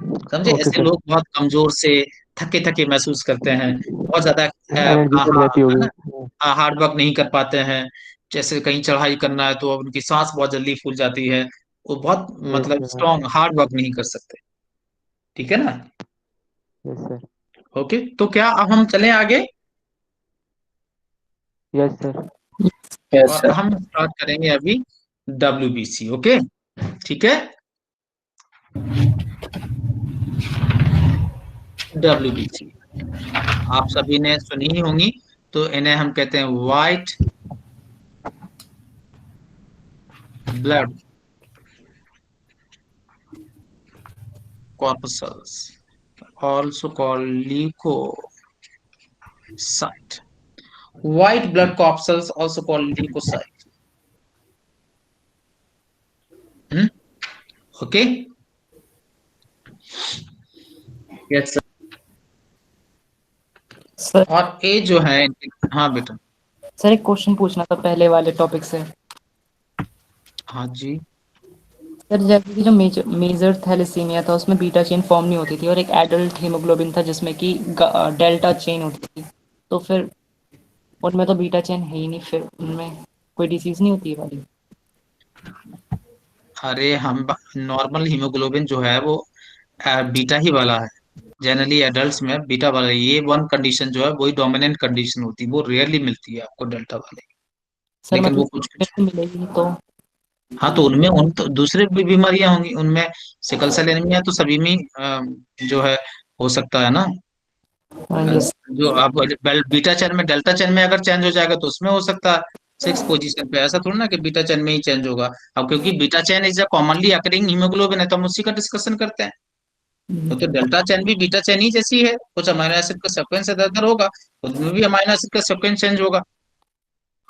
समझे? ओके ऐसे सर। लोग बहुत कमजोर से थके थके महसूस करते हैं, बहुत ज्यादा एनर्जी कम रहती है होगी। ना, हार्ड वर्क नहीं कर पाते हैं। जैसे कहीं चढ़ाई करना है तो उनकी सांस बहुत जल्दी फूल जाती है, वो बहुत यस मतलब सर। स्ट्रॉन्ग हार्ड वर्क नहीं कर सकते। ठीक है ना? Yes sir. ओके, तो क्या अब हम चलें आगे यस सर। यस और सर। हम स्टार्ट करेंगे अभी WBC। ओके, ठीक है। WBC आप सभी ने सुनी ही होंगी, तो इन्हें हम कहते हैं white blood corpuscles, also called leukocyte. White blood corpuscles also called leukocyte. Okay, yes sir. Sir और ये जो है, हाँ बेटा। सर एक क्वेश्चन पूछना था पहले वाले टॉपिक से। हाँ जी। सर जैसे कि जो मेजर थैलेसीमिया था उसमें बीटा चेन फॉर्म नहीं होती थी और एक एडल्ट हीमोग्लोबिन था जिसमें कि डेल्टा चेन होती थी, तो फिर उनमें तो बीटा चेन है ही नहीं, फिर उनमें कोई डिसीज नहीं होती है वाली। अरे हम नॉर्मल हीमोग्लोबिन जो है वो बीटा ही वाला है। जनरली एडल्ट्स में बीटा वाला है। ये वन कंडीशन जो है वही डोमिनेंट कंडीशन होती है, वो रेयरली मिलती है आपको डेल्टा वाले। सर लेकिन वो मतलब कुछ फिर कुछ, तो मिलेगी नहीं तो। हाँ तो उनमें उन तो दूसरे भी बीमारियां होंगी उनमें। सिकल सेल एनीमिया तो सभी में जो है हो सकता है ना। यस। जो आप बीटा चैन में डेल्टा चैन में अगर चेंज हो जाएगा तो उसमें हो सकता है 6 पोजीशन पे। ऐसा थोड़ा ना कि बीटा चैन में ही चेंज होगा। अब क्योंकि beta chain is a commonly occurring haemoglobin है, तो हम उसी का डिस्कशन करते हैं। तो डेल्टा चैन भी बीटा चैन ही जैसी है, कुछ अमाइनो एसिड का सीक्वेंस इधर उधर होगा, उसमें भी अमाइनो एसिड का सीक्वेंस चेंज होगा।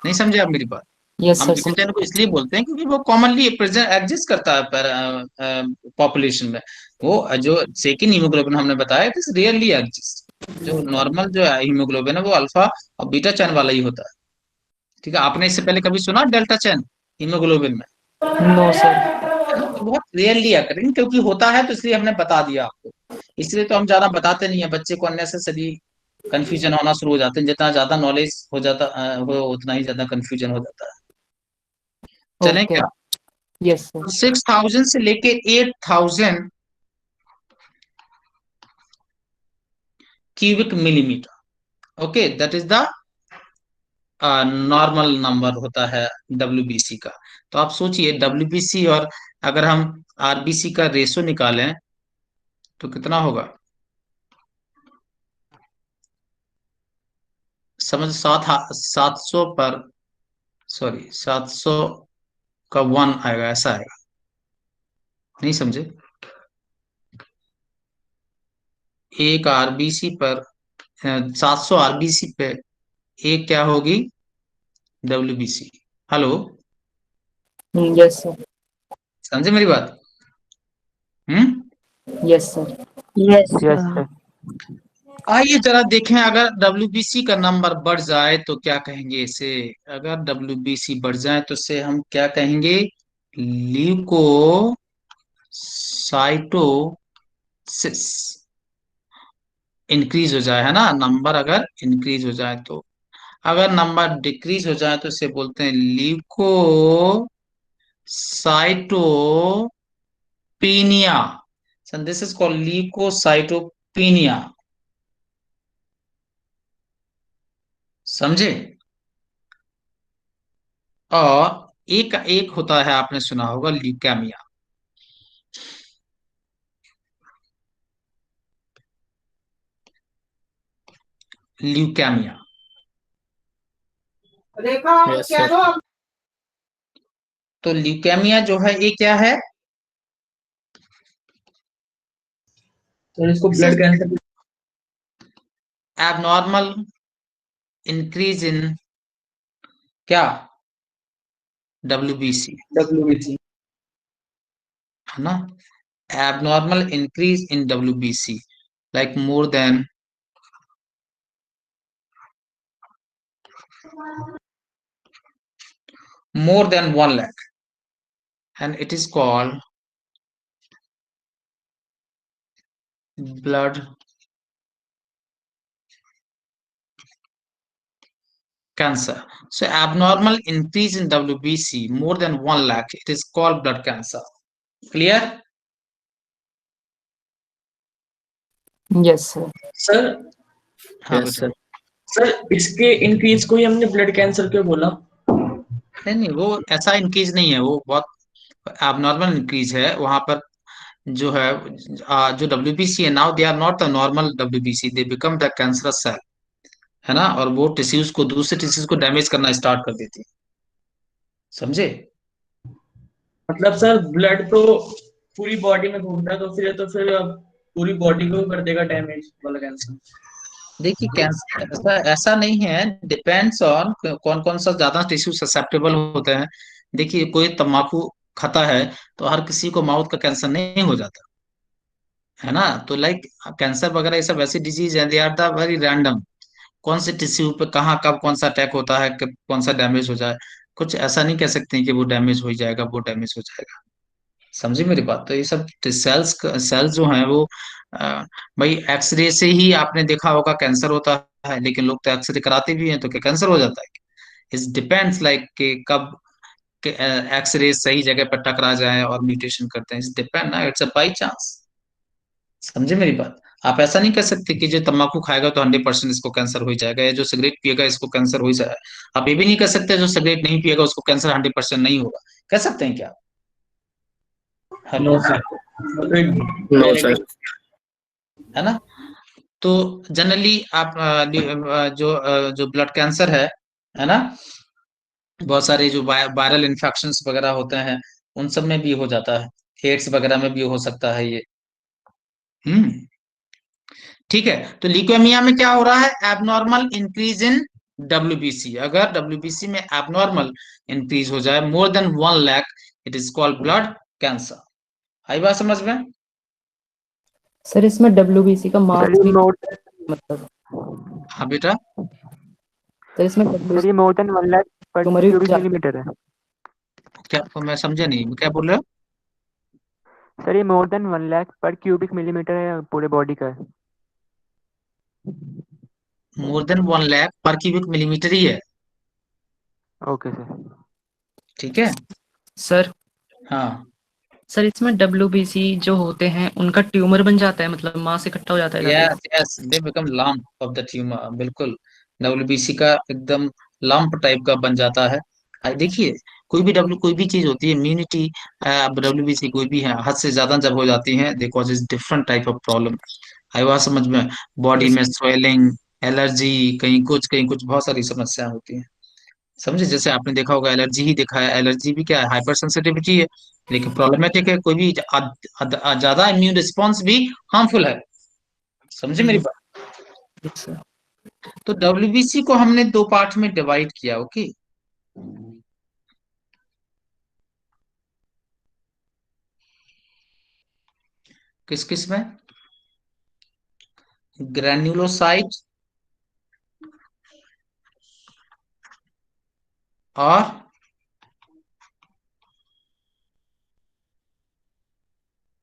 नहीं समझे आप मेरी बात? यस हम सर बीटा सर। चैन को इसलिए बोलते हैं क्योंकि वो कॉमनली प्रेजेंट एग्जिस्ट करता है पॉपुलेशन में। वो जो सेकंड हीमोग्लोबिन हमने बताया इट इज रियरली एग्जिस्ट। जो नॉर्मल जो हीमोग्लोबिन है वो अल्फा और बीटा चैन वाला ही होता है। ठीक है, आपने इससे पहले कभी सुना डेल्टा चैन हीमोग्लोबिन में? No sir. बहुत रेयरली करेंगे, क्योंकि होता है तो इसलिए हमने बता दिया आपको। इसलिए तो हम ज्यादा बताते नहीं है, बच्चे को अननेसेसरी कंफ्यूजन होना शुरू हो जाते हैं। जितना ज्यादा नॉलेज हो जाता हो उतना ही ज्यादा कंफ्यूजन हो जाता है। चलें ओके। क्या? Yes sir. 6000 से लेके 8000 cubic millimetre, okay, that is the normal number होता है डब्ल्यूबीसी का। तो आप सोचिए डब्ल्यूबीसी और अगर हम आरबीसी का रेशो निकालें तो कितना होगा? समझ, 700 पर, सॉरी 700 का 1 आएगा, ऐसा आएगा, नहीं समझे? एक आरबीसी पर 700 आरबीसी पे एक क्या होगी? डब्ल्यूबीसी। Hello, yes sir. समझे मेरी बात? Yes sir. Yes yes sir. आइए जरा देखें, अगर डब्ल्यूबीसी का नंबर बढ़ जाए तो क्या कहेंगे इसे? अगर डब्ल्यूबीसी बढ़ जाए तो इसे हम क्या कहेंगे? ल्यूको साइटोसिस इंक्रीज हो जाए, है ना? नंबर अगर इंक्रीज हो जाए तो। अगर नंबर डिक्रीज हो जाए तो इसे बोलते हैं leucocytopenia. This is called leucocytopenia. समझे? और एक एक होता है, आपने सुना होगा, ल्यूकेमिया। ल्यूकेमिया। Yes sir. तो ल्यूकेमिया जो है ये क्या है? सर इसको blood cancer abnormal increase in क्या? WBC, WBC. है ना? Abnormal increase in WBC like more than 1 lakh, and it is called blood cancer. So abnormal increase in WBC more than 1 lakh, it is called blood cancer. Clear? Yes sir. Sir हाँ yes बेटा। Sir. Sir इसके increase को ही हमने blood cancer क्यों बोला? नहीं नहीं, वो ऐसा इंक्रीज नहीं है, वो बहुत abnormal इंक्रीज है वहां पर। जो है जो WBC है now, they are not the normal WBC, they become the cancerous cell, है ना? और वो टिश्यूज को, दूसरे टिश्यूज को डैमेज करना स्टार्ट कर देती है। समझे? मतलब सर ब्लड तो पूरी बॉडी में घूमता है, तो फिर पूरी बॉडी को कर देगा डैमेज वाला कैंसर। देखिए कैंसर ऐसा ऐसा नहीं है, डिपेंड्स ऑन कौन कौन सा ज्यादा टिश्यू ससेप्टेबल होते हैं। देखिए कोई तम्बाकू खाता है तो हर किसी को माउथ का कैंसर नहीं हो जाता, है ना? तो लाइक कैंसर वगैरह ये सब ऐसी डिजीज है, they are the very random. कौन से टिश्यू पे कहाँ कब कौन सा अटैक होता है, कब कौन सा डैमेज हो जाए, कुछ ऐसा नहीं कह सकते हैं कि वो डैमेज हो जाएगा, वो डैमेज हो जाएगा। समझी मेरी बात? तो ये सब सेल्स जो हैं वो भाई एक्सरे से ही आपने देखा होगा कैंसर होता है, लेकिन लोग तो एक्सरे कराते भी हैं तो क्या कैंसर हो जाता है? इट डिपेंड्स लाइक कि कब एक्सरे सही जगह पर टकरा जाए और म्यूटेशन करते हैं, इट्स डिपेंड ना, इट्स अ बाई चांस। समझे मेरी बात? आप ऐसा नहीं कह सकते कि जो तंबाकू खाएगा तो 100% इसको कैंसर हो ही जाएगा, या जो सिगरेट पिएगा इसको कैंसर हो ही जाएगा। आप ये भी नहीं कह सकते जो सिगरेट नहीं पिएगा उसको कैंसर 100% नहीं होगा। कह सकते हैं क्या? हेलो, नो सर, मतलब नो सर। है ना? तो जनरली आप जो ब्लड कैंसर है ना, बहुत सारे जो वायरल इन्फेक्शंस वगैरह होते हैं उन सब में भी हो जाता है, एड्स वगैरह में भी हो सकता है ये। हम्म, ठीक है। तो ल्यूकेमिया में क्या हो रहा है? Abnormal increase in WBC. अगर डब्ल्यूबीसी में एबनॉर्मल इंक्रीज हो जाए more than 1 lakh, it is called blood cancer. आई बात समझ में? सर इसमें डब्ल्यूबीसी का सर मार्क्स ये भी मोर मतलब, हाँ बेटा। सर इसमें सर ये मोर देन 1 लाख पर ट्यूमर भी क्यूबिक जा- मिलीमीटर है। क्या, मैं समझा नहीं, क्या बोल रहे हो? सर ये मोर देन 1 लाख पर क्यूबिक मिलीमीटर है या पूरे बॉडी का है? मोर देन 1 लाख पर क्यूबिक मिलीमीटर ही है। Okay sir. ठीक है। सर हाँ सर इसमें WBC जो होते हैं उनका ट्यूमर बन जाता है, मतलब मांस इकट्ठा हो जाता है जाके। Yes yes, they become lump of the tumour, बिल्कुल। डब्ल्यूबीसी का एकदम लंप टाइप का बन जाता है। देखिए, कोई भी चीज होती है, इम्यूनिटी, डब्ल्यूबीसी कोई भी है, हद से ज्यादा जब हो जाती है, they causes different type of problem. आई बात समझ में? बॉडी यस में स्वेलिंग, एलर्जी, कहीं कुछ बहुत सारी समस्याएं होती हैं। समझे? जैसे आपने देखा होगा, एलर्जी ही देखा है, एलर्जी भी क्या है, हाइपर सेंसिटिविटी है। लेकिन प्रॉब्लमेटिक है, कोई भी ज्यादा इम्यून रिस्पॉन्स भी हार्मफुल है। समझे मेरी बात? सर। तो डब्ल्यूबीसी को हमने दो पार्ट में डिवाइड किया। ओके, किस किस में? ग्रेन्युलोसाइट और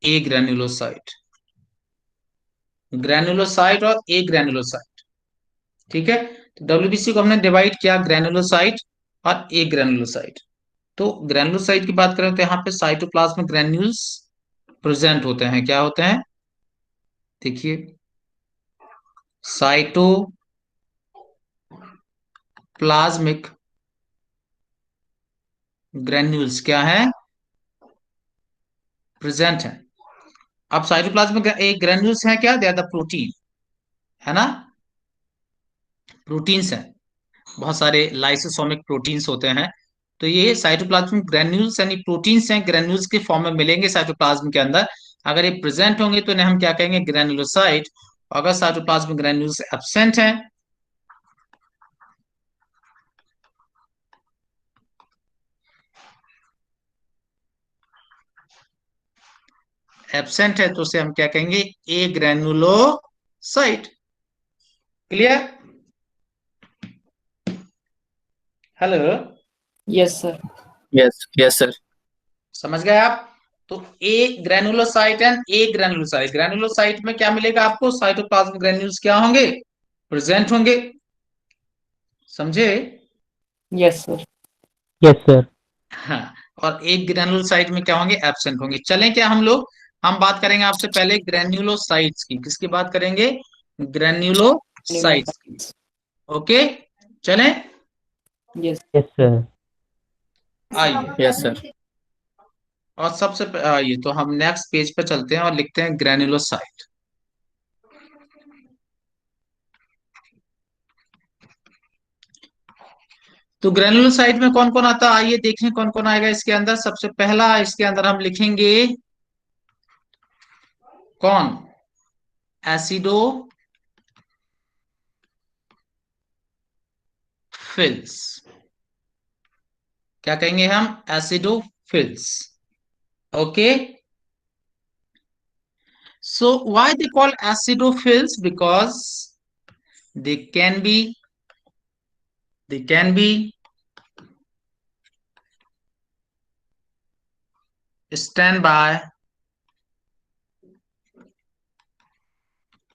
ए ग्रेन्युलोसाइट, ग्रेन्युलोसाइट और ए ग्रेन्युलोसाइट। ठीक है। तो डब्ल्यूबीसी को हमने डिवाइड किया ग्रेन्युलोसाइट और ए ग्रेन्युलोसाइट। तो ग्रेन्युलोसाइट की बात करें तो यहाँ पे साइटोप्लाज्मिक ग्रेन्यूल्स प्रेजेंट होते हैं। क्या होते हैं? देखिए, साइटोप्लाज्मिक ग्रेन्यूल्स क्या है? प्रेजेंट है। अब साइटोप्लाज्मिक एक ग्रेन्यूल्स है क्या? दे आर द प्रोटीन, है ना? प्रोटीन्स हैं, बहुत सारे लाइसोसोमिक प्रोटीन्स होते हैं। तो ये साइटोप्लाज्मिक ग्रेन्यूल्स यानी प्रोटीन्स हैं, ग्रेन्यूल्स के फॉर्म में मिलेंगे साइटोप्लाज्म के अंदर। अगर ये प्रेजेंट होंगे तो इन्हें हम क्या कहेंगे? ग्रेन्युलोसाइट। अगर साइटोप्लाज्मिक ग्रेन्यूल्स एब्सेंट हैं, एब्सेंट है तो उसे हम क्या कहेंगे? Agranulocyte. Clear? Hello, yes sir. Yes yes sir. समझ गए आप? तो agranulocyte and agranulocyte, granulocyte में क्या मिलेगा आपको? साइटोप्लाज्मिक ग्रेन्यूल्स क्या होंगे? प्रेजेंट होंगे। समझे? Yes sir. Yes sir. हाँ। और एक ग्रेनुलोसाइट में क्या होंगे? एब्सेंट होंगे। चलें क्या हम लोग, हम बात करेंगे आपसे पहले ग्रेन्युलोसाइट्स की। किसकी बात करेंगे? ग्रेन्युलोसाइट्स की। ओके, चलें। यस। Yes sir. आइए, यस सर। और आइए तो हम नेक्स्ट पेज पे चलते हैं और लिखते हैं ग्रेनुलोसाइट। तो ग्रेनुलोसाइट में कौन कौन आता है? आइए देखें कौन कौन आएगा इसके अंदर। सबसे पहला इसके अंदर हम लिखेंगे कौन? एसिडोफिल्स। क्या कहेंगे हम? Acidophils. Okay, so why they call acidophils? Because they can B they can be standby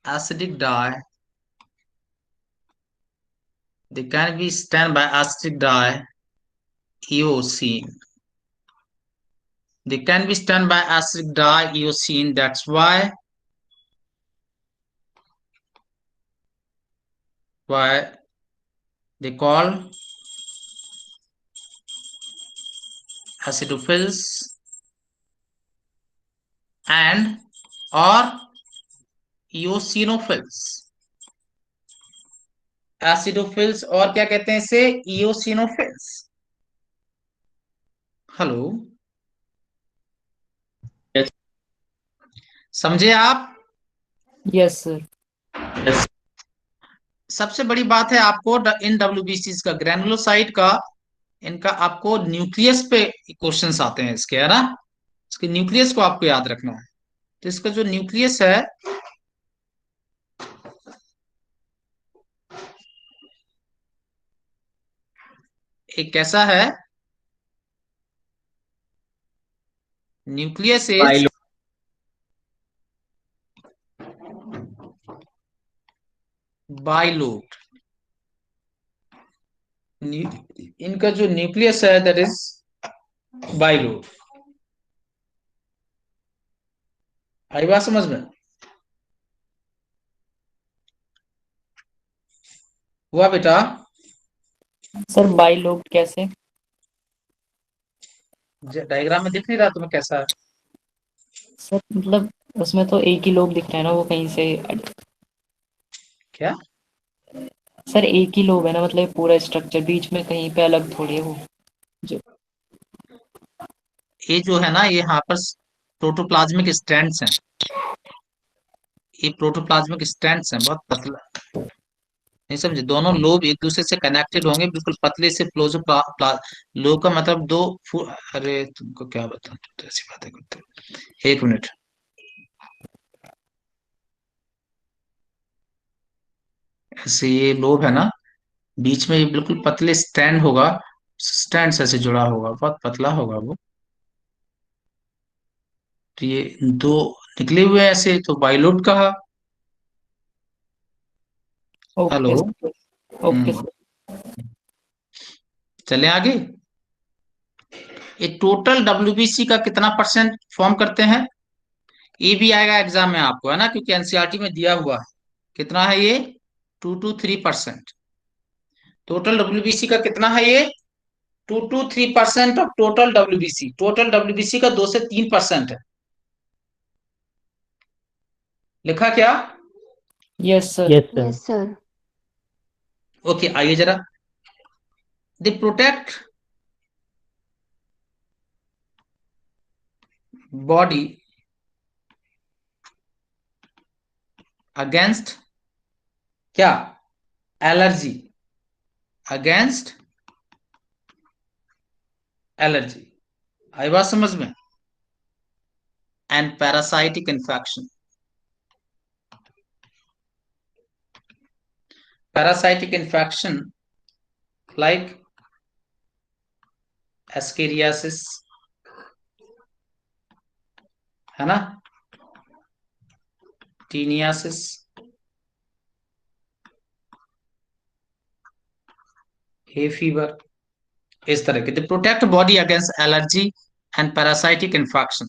acidic dye, they can be standby acidic dye eosine, they can be standby acidic dye eosine. That's why they call acidophils and or eosinophils। Acidophils और क्या कहते हैं इसे? Eosinophils. Hello, yes समझे आप? Yes sir. Yes. सबसे बड़ी बात है आपको इन डब्ल्यूबीसी का, ग्रेनुलोसाइट का, इनका आपको न्यूक्लियस पे क्वेश्चंस आते हैं इसके, है ना? इसके न्यूक्लियस को आपको याद रखना है। तो इसका जो न्यूक्लियस है, एक कैसा है? न्यूक्लियस इज पाइलो बाइलोब, इनका जो न्यूक्लियस है दैट इज बाइलोब। आई बात समझ में? हुआ बेटा? सर बाइलोब कैसे? डायग्राम में दिख नहीं रहा तुम्हें कैसा है? सर मतलब उसमें तो एक ही लोब दिख रहा है ना, वो कहीं से। क्या? सर एक ही लोब है ना, मतलब पूरा स्ट्रक्चर बीच में कहीं पे अलग थोड़ी है वो जो। ये जो है ना, ये यहाँ पर प्रोटोप्लाज्मिक स्ट्रैंड्स हैं। ये प्रोटोप्लाज्मिक स्ट्रैंड्स हैं, बहुत पतला। नहीं समझे? दोनों लोब एक दूसरे से कनेक्टेड होंगे, बिल्कुल पतले से लोब का मतलब अरे तुमको क्या बताऊं, तुम तो ऐसी बातें करते हो। एक मिनट। ऐसे ये लोब है ना, बीच में ये बिल्कुल पतले स्टैंड होगा, स्टैंड से जुड़ा होगा, बहुत पतला होगा वो। तो ये दो निकले हुए हैं ऐसे, तो बाइलोब कहा। हेलो। Okay sir. ओके हम्म। सर। चले आगे। ये टोटल डब्ल्यूबीसी का कितना परसेंट फॉर्म करते हैं? ये भी आएगा एग्जाम में आपको, है ना, क्योंकि एनसीईआरटी में दिया हुआ है। कितना है ये? 2 to 3%। टोटल डब्ल्यूबीसी का कितना है ये? 2 to 3% of total WBC. Total WBC का 2 से 3% है। लिखा क्या? Yes sir. Yes sir. Yes sir. Okay, आइए जरा। दे प्रोटेक्ट बॉडी अगेंस्ट क्या? एलर्जी। Against allergy. आई बात समझ में? And parasitic infection. Parasitic infection like ascariasis, है ना, टीनियासिस, हे फीवर, इस तरह के। They protect body against allergy and parasitic infection.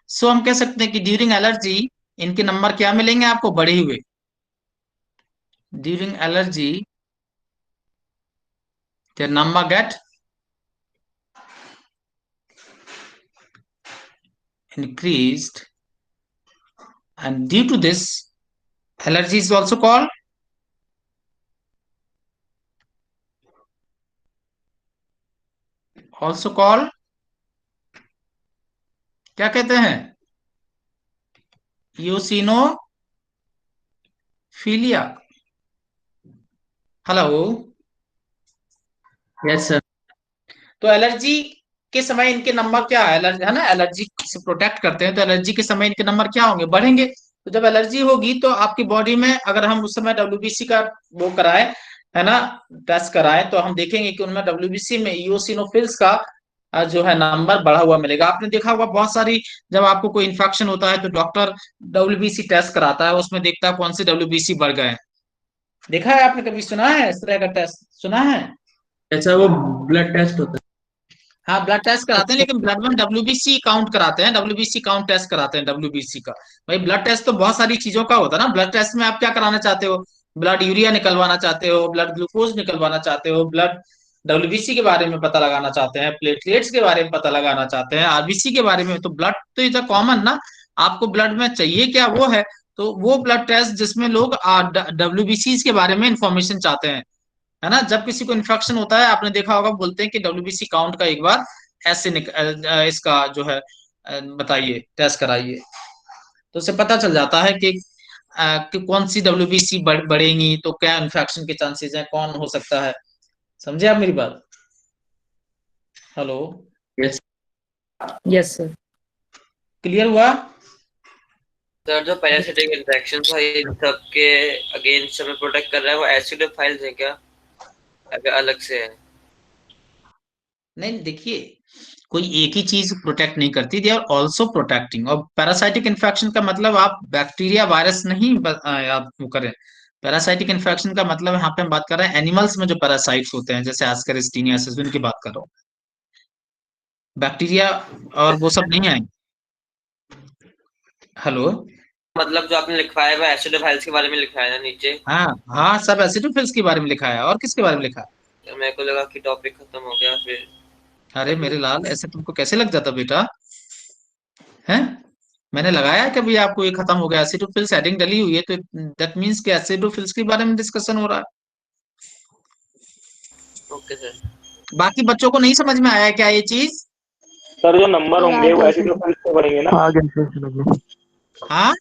So हम कह सकते हैं कि ड्यूरिंग एलर्जी इनके नंबर क्या मिलेंगे आपको? बढ़े हुए। During allergy their number get increased, and due to this allergy is also called क्या कहते हैं? यूसिनोफिलिया। हेलो। Yes sir. तो एलर्जी के समय इनके नंबर क्या है? एलर्जी है ना, एलर्जी से प्रोटेक्ट करते हैं, तो एलर्जी के समय इनके नंबर क्या होंगे? बढ़ेंगे। तो जब एलर्जी होगी तो आपकी बॉडी में, अगर हम उस समय डब्ल्यूबीसी का वो कराएं, है ना, टेस्ट कराएं, तो हम देखेंगे कि उनमें डब्ल्यूबीसी में ईओसिनोफिल्स का जो है नंबर बढ़ा हुआ मिलेगा। आपने देखा होगा बहुत सारी, जब आपको कोई इन्फेक्शन होता है तो डॉक्टर डब्ल्यूबीसी टेस्ट कराता है, उसमें देखता है कौन से डब्ल्यूबीसी बढ़ गए हैं। देखा है आपने? कभी सुना है इस तरह का टेस्ट? सुना है? ऐसा वो ब्लड टेस्ट होता हाँ, ब्लड टेस्ट कराते हैं, लेकिन ब्लड में डब्ल्यूबीसी काउंट कराते हैं, डब्ल्यूबीसी काउंट टेस्ट कराते हैं, डब्ल्यूबीसी का। भाई ब्लड टेस्ट तो बहुत सारी चीजों का होता है ना। ब्लड टेस्ट में आप क्या कराना चाहते हो? ब्लड यूरिया निकलवाना चाहते हो, ब्लड ग्लूकोज निकलवाना चाहते हो, ब्लड डब्ल्यूबीसी के बारे में पता लगाना चाहते हैं, प्लेटलेट्स के बारे में पता लगाना चाहते हैं, आरबीसी के बारे में। तो ब्लड तो इज अ कॉमन ना। आपको ब्लड में चाहिए क्या, वो है। तो वो ब्लड टेस्ट जिसमें लोग डब्ल्यूबीसी के बारे में इंफॉर्मेशन चाहते हैं, है ना। जब किसी को इन्फेक्शन होता है, आपने देखा होगा, बोलते हैं कि डब्ल्यूबीसी काउंट का एक बार ऐसे इसका जो है बताइए, टेस्ट कराइए। तो उससे पता चल जाता है कि कौन सी डब्ल्यूबीसी बढ़ेंगी तो क्या इन्फेक्शन के चांसेस हैं, कौन हो सकता है। समझे आप मेरी बात? हेलो। है। यस। Yes sir. क्लियर हुआ? सर जो पैरासिटिक इन्फेक्शन है इन सब के अगेंस्ट हमें प्रोटेक्ट कर रहा है, वो एसिडोफाइल्स है क्या, अगर अलग से है? नहीं, देखिए, कोई एक ही चीज प्रोटेक्ट नहीं करती, दे आर ऑल्सो प्रोटेक्टिंग। और पैरासाइटिक इन्फेक्शन का मतलब आप बैक्टीरिया वायरस नहीं आप वो करें। पैरासाइटिक इन्फेक्शन का मतलब यहाँ पे हम बात कर रहे हैं एनिमल्स में जो पैरासाइट्स होते हैं, जैसे एस्केरिस्टीनियासिस, उनकी बात कर रहा हूँ। बैक्टीरिया और वो सब नहीं आएंगे। हेलो। मतलब जो आपने लिखवाया है वो एसिडोफाइल्स के बारे में लिखवाया है ना नीचे? हाँ हाँ, सब एसिडोफिल्स के बारे में लिखा है, और किसके बारे में लिखा है? तो मेरे को लगा कि टॉपिक खत्म हो गया फिर। अरे मेरे लाल, ऐसे तुमको कैसे लग जाता बेटा, हैं? मैंने लगाया है कभी आपको ये खत्म हो गया? एसिडोफिल्स हेडिंग डली हुई है तो दैट मींस कि एसिडोफिल्स के बारे में डिस्कशन हो रहा है। Okay sir. बाकी बच्चों को नहीं समझ में आया क्या ये चीज? सर जो नंबर सर होंगे वो आगे एसिडोफिल्स पे बढ़ेंगे ना? आगे से समझ में। हाँ,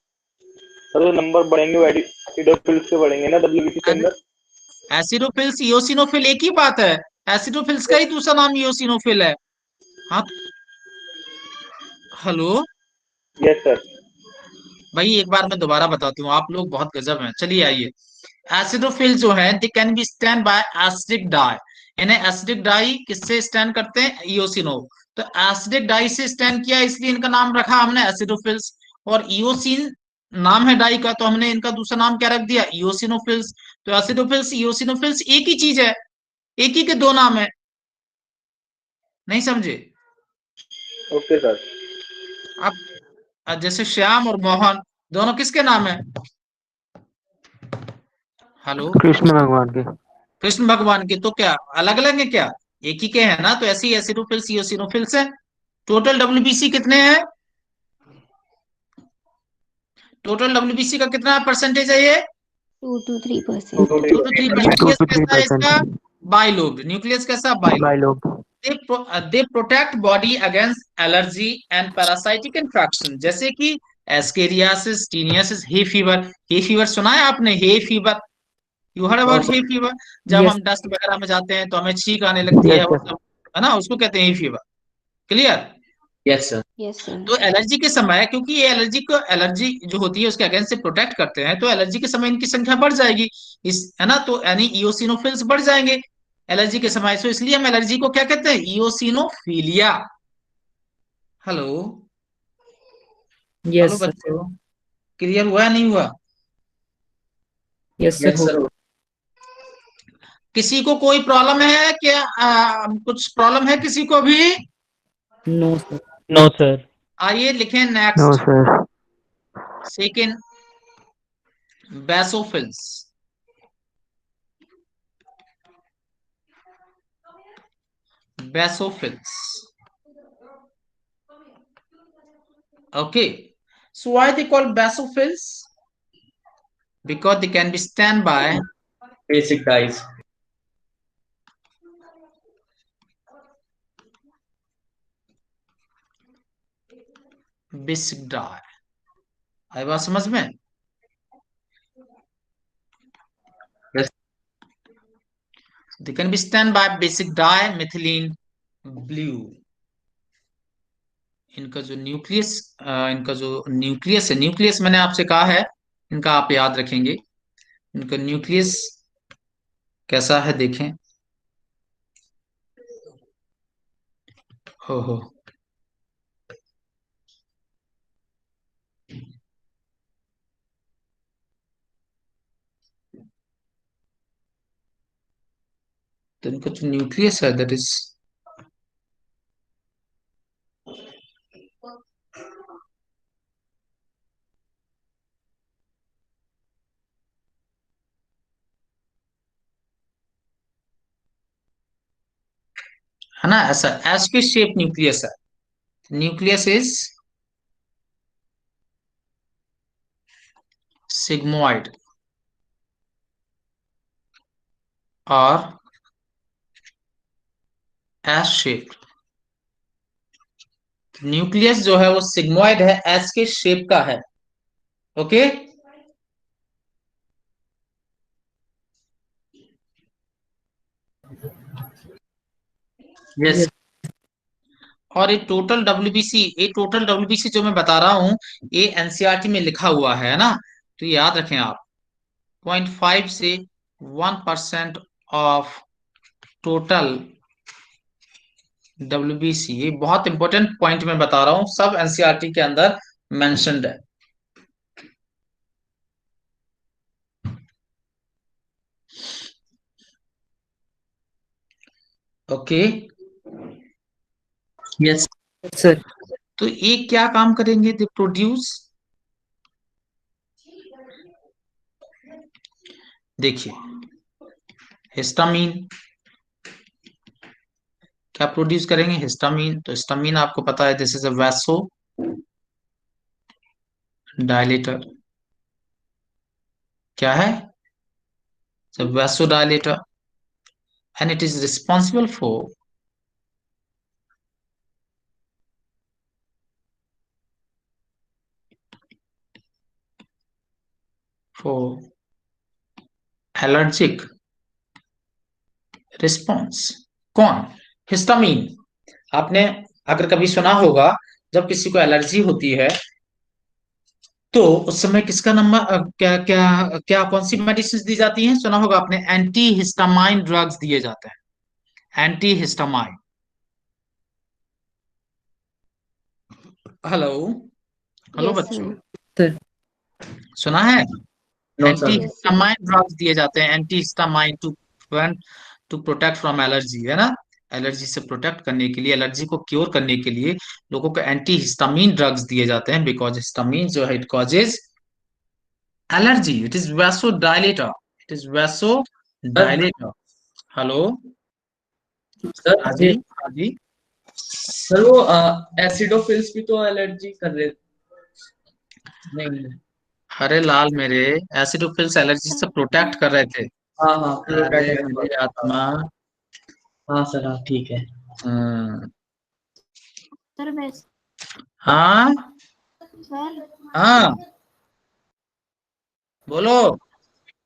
सर जो नंबर बढ़ेंगे वो एसिडोफिल्स पे बढ़ेंगे ना डब्ल्यूबीसी के अंदर? एसिडोफिल्स इयोसिनोफिल एक ही बात है। एसिडोफिल्स का ही दूसरा नाम इयोसिनोफिल है। हाँ हेलो यस सर। भाई, एक बार मैं दोबारा बताती हूँ, आप लोग बहुत गजब हैं। चलिए आइए, एसिडोफिल जो है they can be stand by acidic dye. इन्हें एसिडिक डाई किससे स्टैंड करते हैं? इयोसिनो। तो एसिडिक डाई से स्टैंड किया, इसलिए इनका नाम रखा हमने एसिडोफिल्स। और इयोसिन नाम है डाई का, तो हमने इनका दूसरा नाम क्या रख दिया? इयोसिनोफिल्स। तो एसिडोफिल्स इयोसिनोफिल्स एक ही चीज है, एक ही के दो नाम है। नहीं समझे? Okay sir. अब जैसे श्याम और मोहन दोनों किसके नाम है? हेलो। कृष्ण भगवान के। कृष्ण भगवान के। तो क्या अलग अलग है क्या? एक ही के हैं ना। तो ऐसे ही एसिडोफिल्स इयोसिनोफिल्स है। टोटल डब्ल्यूबीसी कितने हैं? टोटल डब्ल्यूबीसी का कितना परसेंटेज है ये? 2 to 3%. 2 to 3%। 2 न्यूक्लियस to कैसा है 3%। इसका? बाइलोब्ड। न्यूक्लियस कैसा? बाइलोब्ड। बाय लोग। दे protect body against allergy and parasitic infection, जैसे कि ascariasis, taeniasis, hay fever. Hay fever सुना है आपने? Hay fever, you heard about hay fever? जब यस हम डस्ट वगैरह में जाते हैं तो हमें छींक आने लगती है, यस वो सर। सब है ना, उसको कहते हैं hay fever. Clear? Yes sir. Yes, sir. तो एलर्जी के समय, क्योंकि ये एलर्जी जो होती है उसके अगेंस्ट से प्रोटेक्ट करते हैं, तो एलर्जी के समय इनकी संख्या बढ़ जाएगी, इस है ना, तो यानी इयोसिनोफिल्स बढ़ जाएंगे एलर्जी के समय। तो इसलिए हम एलर्जी को क्या कहते हैं? इयोसिनोफिलिया। हेलो। Hello yes sir. बच्चों, क्लियर हुआ या नहीं हुआ? Yes sir yes sir. किसी को कोई प्रॉब्लम है क्या? कुछ प्रॉब्लम है किसी को भी? No sir. No sir. आइए लिखें no next. Sir. Second, basophils. Basophils. Okay. So why they call basophils? Because they can be stand by basic dyes. basic dye। आई बात समझ में? Yes. They can be stand by basic dye methylene blue। इनका जो nucleus है, nucleus मैंने आपसे कहा है, इनका आप याद रखेंगे। इनका न्यूक्लियस कैसा है देखें। हो तो इनका जो न्यूक्लियस है दैट इज, है ना, ऐसा एस के शेप न्यूक्लियस है। न्यूक्लियस इज सिग्मोइड और एस शेप। न्यूक्लियस जो है वो सिग्मोइड है, एस के शेप का है। ओके। यस। यस और ये टोटल डब्ल्यूबीसी जो मैं बता रहा हूं, ये एनसीईआरटी में लिखा हुआ है ना, तो ये याद रखें आप। 0.5 से 1% ऑफ टोटल डब्ल्यूबीसी, ये बहुत इंपॉर्टेंट पॉइंट मैं बता रहा हूं, सब एनसीईआरटी के अंदर मेंशन्ड है। ओके। Yes sir. तो ये क्या काम करेंगे? दे प्रोड्यूस, देखिए हिस्टामीन क्या प्रोड्यूस करेंगे? हिस्टामीन। तो हिस्टामीन आपको पता है this is a vasodilator. क्या है? Vasodilator and it is responsible for allergic response. कौन? हिस्टामीन। आपने अगर कभी सुना होगा, जब किसी को एलर्जी होती है तो उस समय किसका नंबर क्या क्या क्या कौन सी मेडिसिन दी जाती हैं? सुना होगा आपने, एंटी हिस्टामाइन ड्रग्स दिए जाते हैं। Anti histamine. Hello, hello yes बच्चों, सर। सुना है? No anti sir. Histamine drugs दिए जाते हैं, anti histamine to to protect from allergy, है ना? एलर्जी से प्रोटेक्ट करने के लिए, एलर्जी को क्योर करने के लिए लोगों को एंटी हिस्टामिन ड्रग्स दिए जाते हैं, बिकॉज हिस्टामिन जो है it causes allergy, it is vaso dilator, it is vaso dilator. Hello, sir हाँ जी, ये हाँ जी। सर वो एसिडोफिल्स भी तो एलर्जी कर रहे नहीं? अरे लाल मेरे, एसिडोफिल्स एलर्जी से प्रोटेक्ट कर रहे थे। हाँ हाँ अरे प्रोटेक्ट करने मेरी वाला। आत्मा। हाँ सर हाँ ठीक है। हम्म, सर वैसे हाँ सर हाँ, बोलो।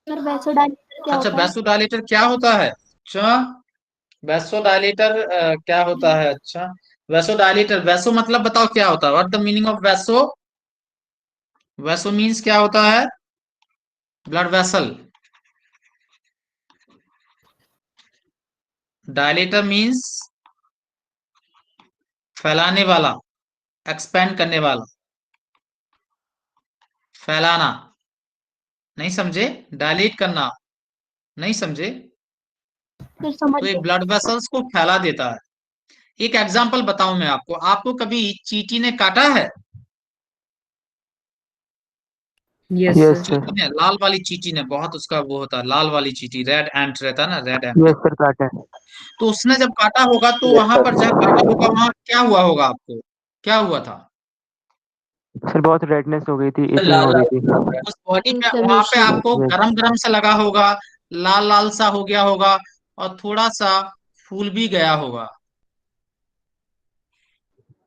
सर वैसे डायलिसिस क्या अच्छा, होता है? वैसोडाइलेटर क्या होता है? अच्छा, वैसोडाइलेटर क्या होता है? अच्छा, वैसोडाइलेटर, वैसो मतलब बताओ क्या होता है? What the meaning of vaso? Vaso means क्या होता है? Blood vessel. डायलेटर मीन्स फैलाने वाला, एक्सपेंड करने वाला, फैलाना। नहीं समझे? डायलेट करना, नहीं समझे? फिर समझ तो ये गए। ब्लड वेसल्स को फैला देता है। एक एग्जांपल बताऊं मैं आपको, आपको कभी चींटी ने काटा है? Yes yes sir. सर। चींटी ने, लाल वाली चींटी ने, बहुत उसका वो होता है, लाल वाली चींटी, रेड एंट रहता है ना, रेड एंट। यस सर, काटा है। तो उसने जब काटा होगा तो यस वहां सर। पर जहाँ काटा होगा वहां क्या हुआ होगा आपको? क्या हुआ था? सर बहुत रेडनेस हो गई थी, इचिंग लाल हो रही लाल थी। उस बॉडी पे वहां पे इन्फ्लेमेशन। आपको यस। गरम गरम सा लगा होगा, लाल लाल सा हो गया होगा, और थोड़ा सा फूल भी गया होगा,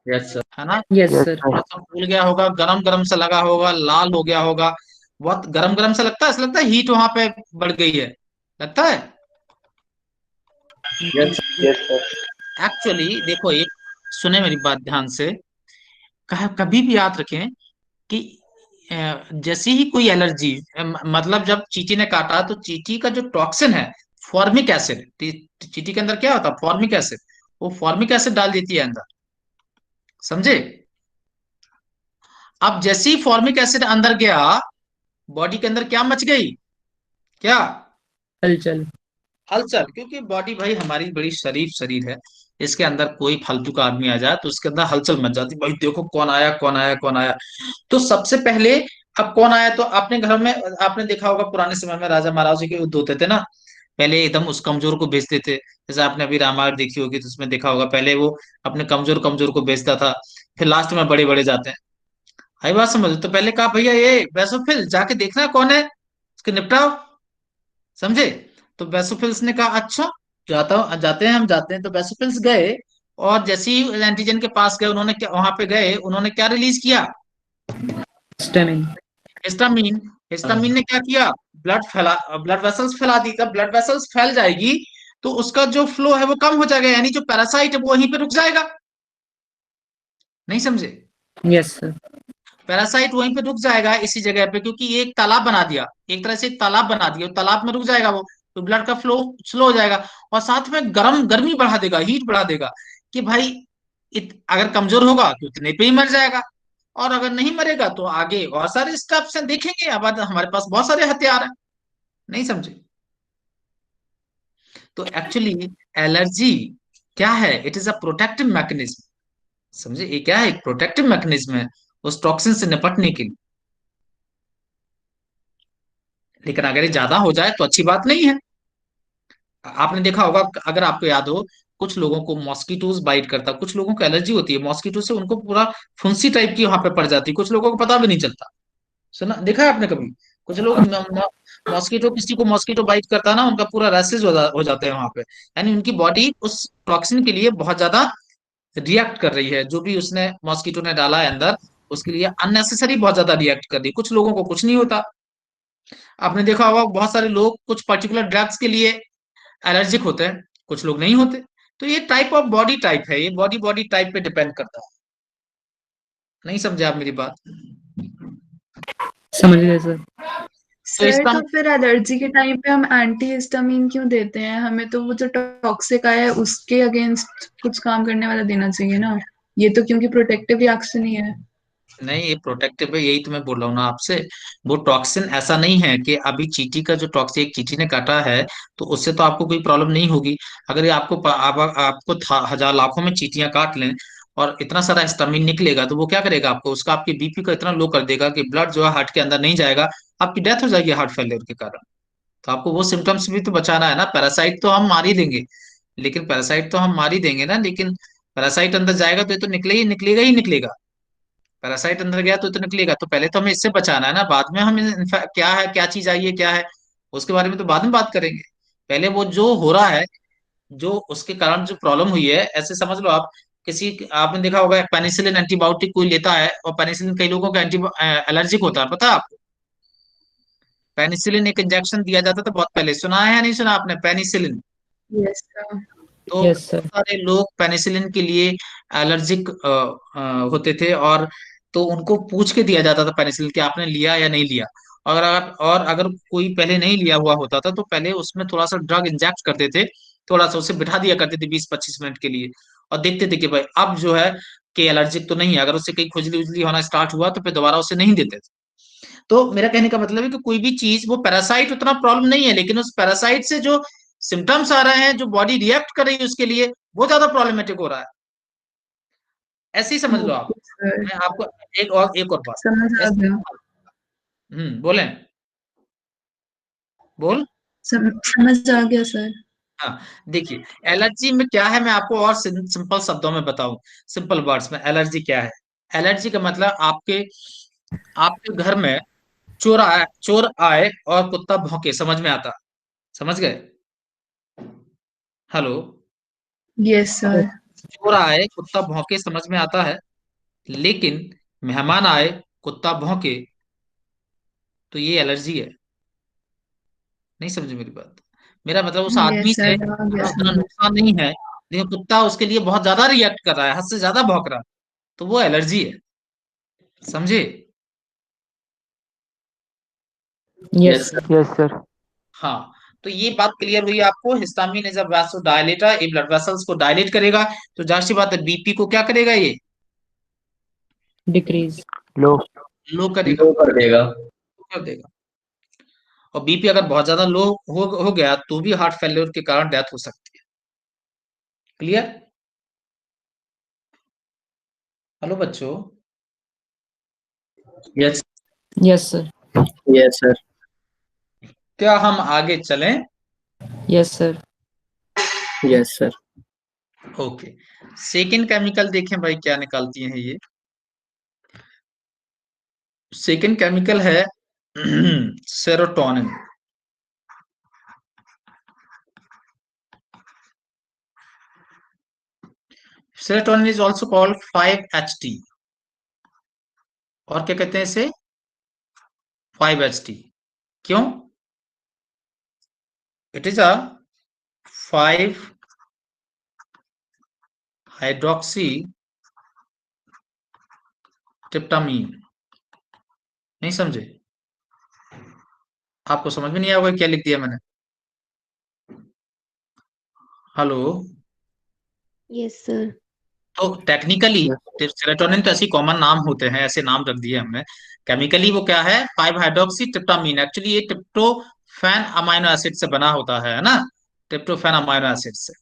यस सर। है ना? Yes yes sir. सर। थोड़ा सा फूल गया होगा, गरम गरम सा लगा होगा, लाल हो गया होगा। बहुत गरम गरम सा लगता है, ऐसा लगता है हीट वहां पे बढ़ गई है, लगता है। Yes yes sir. एक्चुअली देखो, एक सुने मेरी बात ध्यान से, कभी भी याद रखें कि जैसी ही कोई एलर्जी, मतलब जब चींटी ने काटा तो चींटी का जो टॉक्सिन है, फॉर्मिक एसिड, चींटी के अंदर क्या होता है? Formic acid. वो फॉर्मिक एसिड डाल देती है अंदर, समझे? अब जैसे ही फॉर्मिक एसिड अंदर गया, बॉडी के अंदर क्या मच गई? क्या? हलचल। हलचल। क्योंकि बॉडी भाई हमारी बड़ी शरीफ शरीर है, इसके अंदर कोई फालतू का आदमी आ जाए तो उसके अंदर हलचल मच जाती, भाई देखो कौन आया, कौन आया, कौन आया। तो सबसे पहले, अब कौन आया तो अपने घर में आपने देखा होगा, पुराने समय में राजा महाराज के युद्ध होते थे ना, पहले एकदम उस कमजोर को बेचते थे। जैसे आपने अभी रामायण देखी होगी तो उसमें देखा होगा, पहले वो अपने कमजोर कमजोर को बेचता था, फिर लास्ट में बड़े बड़े जाते हैं। आई बात समझ? तो पहले कहा भैया ये बेसोफिल जाके देखना कौन है, उसके निपटाओ, समझे? तो बेसोफिल्स ने कहा अच्छा, जाता हूं, जाते हैं, हम जाते हैं। तो बेसोफिल्स गए, और जैसे ही एंटीजन के पास गए, उन्होंने क्या, वहां पे गए, उन्होंने क्या रिलीज किया? हिस्टामिन। हिस्टामिन। हिस्टामिन ने क्या किया? ब्लड फैला, ब्लड वेसल्स फैला दी। जब ब्लड वेसल्स फैल जाएगी तो उसका जो फ्लो है वो कम हो जाएगा, यानी जो पैरासाइट है वो वहीं पे रुक जाएगा। नहीं समझे? Yes sir. पैरासाइट वहीं पे रुक जाएगा इसी जगह पे, क्योंकि ये एक तालाब बना दिया, एक तरह से एक तालाब बना दिया, तालाब में रुक जाएगा वो, तो ब्लड का फ्लो स्लो हो जाएगा। और साथ में गर्मी बढ़ा देगा, हीट बढ़ा देगा, कि भाई अगर कमजोर होगा तो इतने पे ही मर जाएगा, और अगर नहीं मरेगा तो आगे और सारे स्टेप्स हैं, देखेंगे। अब हमारे पास बहुत सारे हथियार हैं। नहीं समझे? तो एक्चुअली एलर्जी क्या है, it is a protective mechanism. समझे, ये क्या है, एक प्रोटेक्टिव मैकेनिज्म है उस टॉक्सिन से निपटने के लिए। लेकिन अगर ये ज्यादा हो जाए तो अच्छी बात नहीं है। आपने देखा होगा, अगर आपको याद हो, कुछ लोगों को मॉस्किटोज बाइट करता, कुछ लोगों को एलर्जी होती है मॉस्किटो से, उनको पूरा फुंसी टाइप की वहां पे पड़ जाती है, कुछ लोगों को पता भी नहीं चलता। सुना, देखा है आपने कभी? कुछ लोग मॉस्किटो, किसी को मॉस्किटो बाइट करता है ना, उनका पूरा रैसेज हो जाते हैं वहां पे। यानी उनकी बॉडी उस टॉक्सिन के लिए बहुत ज्यादा रिएक्ट कर रही है, जो भी उसने मॉस्किटो ने डाला है अंदर, उसके लिए अननेसेसरी बहुत ज्यादा रिएक्ट कर रही है। कुछ लोगों को कुछ नहीं होता। आपने देखा होगा बहुत सारे लोग कुछ पर्टिकुलर ड्रग्स के लिए एलर्जिक होते हैं, कुछ लोग नहीं होते। तो ये टाइप ऑफ बॉडी टाइप है, ये बॉडी बॉडी टाइप पे डिपेंड करता है। नहीं समझे आप मेरी बात? समझ गए सर। तो सर इसका तो फिर एलर्जी के टाइम पे हम एंटी हिस्टामिन क्यों देते हैं? हमें तो वो जो टॉक्सिक आया है उसके अगेंस्ट कुछ काम करने वाला देना चाहिए ना। ये तो क्योंकि प्रोटेक्टिव रिएक्शन ही है। नहीं, ये प्रोटेक्टिव है, यही तो मैं बोल रहा हूँ ना आपसे। वो टॉक्सिन ऐसा नहीं है कि अभी चींटी का जो टॉक्सिन, एक चींटी ने काटा है तो उससे तो आपको कोई प्रॉब्लम नहीं होगी। अगर ये आपको हजार लाखों में चींटियां काट लें और इतना सारा हिस्टामिन निकलेगा, तो वो क्या करेगा आपको, उसका आपके बीपी को इतना लो कर देगा कि ब्लड जो है हार्ट के अंदर नहीं जाएगा, आपकी डेथ हो जाएगी हार्ट फेलियर के कारण। तो आपको वो सिम्टम्स भी तो बचाना है ना। पैरासाइट तो हम मार ही देंगे, लेकिन पैरासाइट तो हम मार ही देंगे ना, लेकिन पैरासाइट अंदर जाएगा तो ये तो निकलेगा ही निकलेगा। पैरासाइट अंदर गया तो निकलेगा, तो पहले तो हमें इससे बचाना है ना, बाद में हम क्या है, क्या चीज आई है, क्या है, उसके बारे में तो बाद में बात करेंगे। पहले वो जो हो रहा है, जो उसके कारण जो प्रॉब्लम हुई है, ऐसे समझ लो आप, किसी, आपने देखा होगा पेनिसिलिन एंटीबायोटिक कोई लेता है, और पेनिसिलिन कई लोगों का एंटी एलर्जिक होता है, पता है आपको? पेनिसिलिन एक इंजेक्शन दिया जाता था बहुत पहले, सुना है या नहीं सुना आपने, पेनिसिलिन? Yes sir. तो यस बहुत सर। सारे लोग पेनिसिलिन के लिए एलर्जिक होते थे, और तो उनको पूछ के दिया जाता था पेनिसिलिन कि आपने लिया या नहीं लिया। अगर कोई पहले नहीं लिया हुआ होता था, तो पहले उसमें थोड़ा सा ड्रग इंजेक्ट करते थे, थोड़ा सा उसे बिठा दिया करते थे 20-25 मिनट के लिए, और देखते थे कि भाई अब जो है कि एलर्जिक तो नहीं है। अगर उससे कहीं खुजली उजली होना स्टार्ट हुआ तो फिर दोबारा उसे नहीं देते थे। तो मेरा कहने का मतलब है कि कोई भी चीज, वो पैरासाइट उतना प्रॉब्लम नहीं है, लेकिन उस पैरासाइट से जो सिम्टम्स आ रहे हैं, जो बॉडी रिएक्ट कर रही है उसके लिए, वो ज्यादा प्रॉब्लमेटिक हो रहा है। ऐसे ही समझ लो आप। ओके सर, मैं आपको एक और बात, समझ आ ऐसे, गया। बोलें, बोल। समझ आ गया सर। हाँ, देखिए, एलर्जी में क्या है, मैं आपको और सिंपल शब्दों में बताऊं, सिंपल वर्ड्स में एलर्जी क्या है। एलर्जी का मतलब आपके आपके घर में चोर आए और कुत्ता भौंके, समझ में आता? समझ गए? हेलो? Yes sir. चोर आए कुत्ता भौंके समझ में आता है, लेकिन मेहमान आए कुत्ता भौंके, तो ये एलर्जी है। नहीं समझे मेरी बात? मेरा मतलब उस आदमी यस से सर, आ गया हमें उतना समझ। नुकसान नहीं है, लेकिन कुत्ता उसके लिए बहुत ज्यादा रिएक्ट कर रहा है, हद से ज्यादा भौंक रहा है, तो वो एलर्जी है। समझे? Yes yes sir. Sir. Yes sir. हाँ, तो ये बात क्लियर हुई आपको। हिस्टामिन इज अ वासोडायलेटर, ये ब्लड वेसल्स को डायलेट करेगा, तो जाहिर सी बात है बीपी को क्या करेगा, ये डिक्रीज। लो। लो करेगा, लो कर देगा। कर देगा। और बीपी अगर बहुत ज्यादा लो हो गया, तो भी हार्ट फेलियर के कारण डेथ हो सकती है। क्लियर? हेलो बच्चों? Yes. Yes sir. Yes sir. क्या हम आगे चलें? Yes sir. Yes sir. Okay, second chemical देखें भाई क्या निकालती हैं ये। सेकेंड केमिकल है serotonin. Serotonin is also called 5-HT, और क्या कहते हैं इसे, 5-HT। क्यों? It is a 5 hydroxy tryptamine. नहीं समझे? आपको समझ में नहीं आया होगा क्या लिख दिया मैंने? हेलो? Yes sir. तो टेक्निकली सेरोटोनिन तो ऐसी कॉमन नाम होते हैं, ऐसे नाम रख दिए हमने। केमिकली वो क्या है, 5 हाइड्रोक्सी ट्रिप्टामीन। एक्चुअली ये ट्रिप्टोफैन अमाइनो एसिड से बना होता है ना, ट्रिप्टोफैन अमाइनो एसिड से।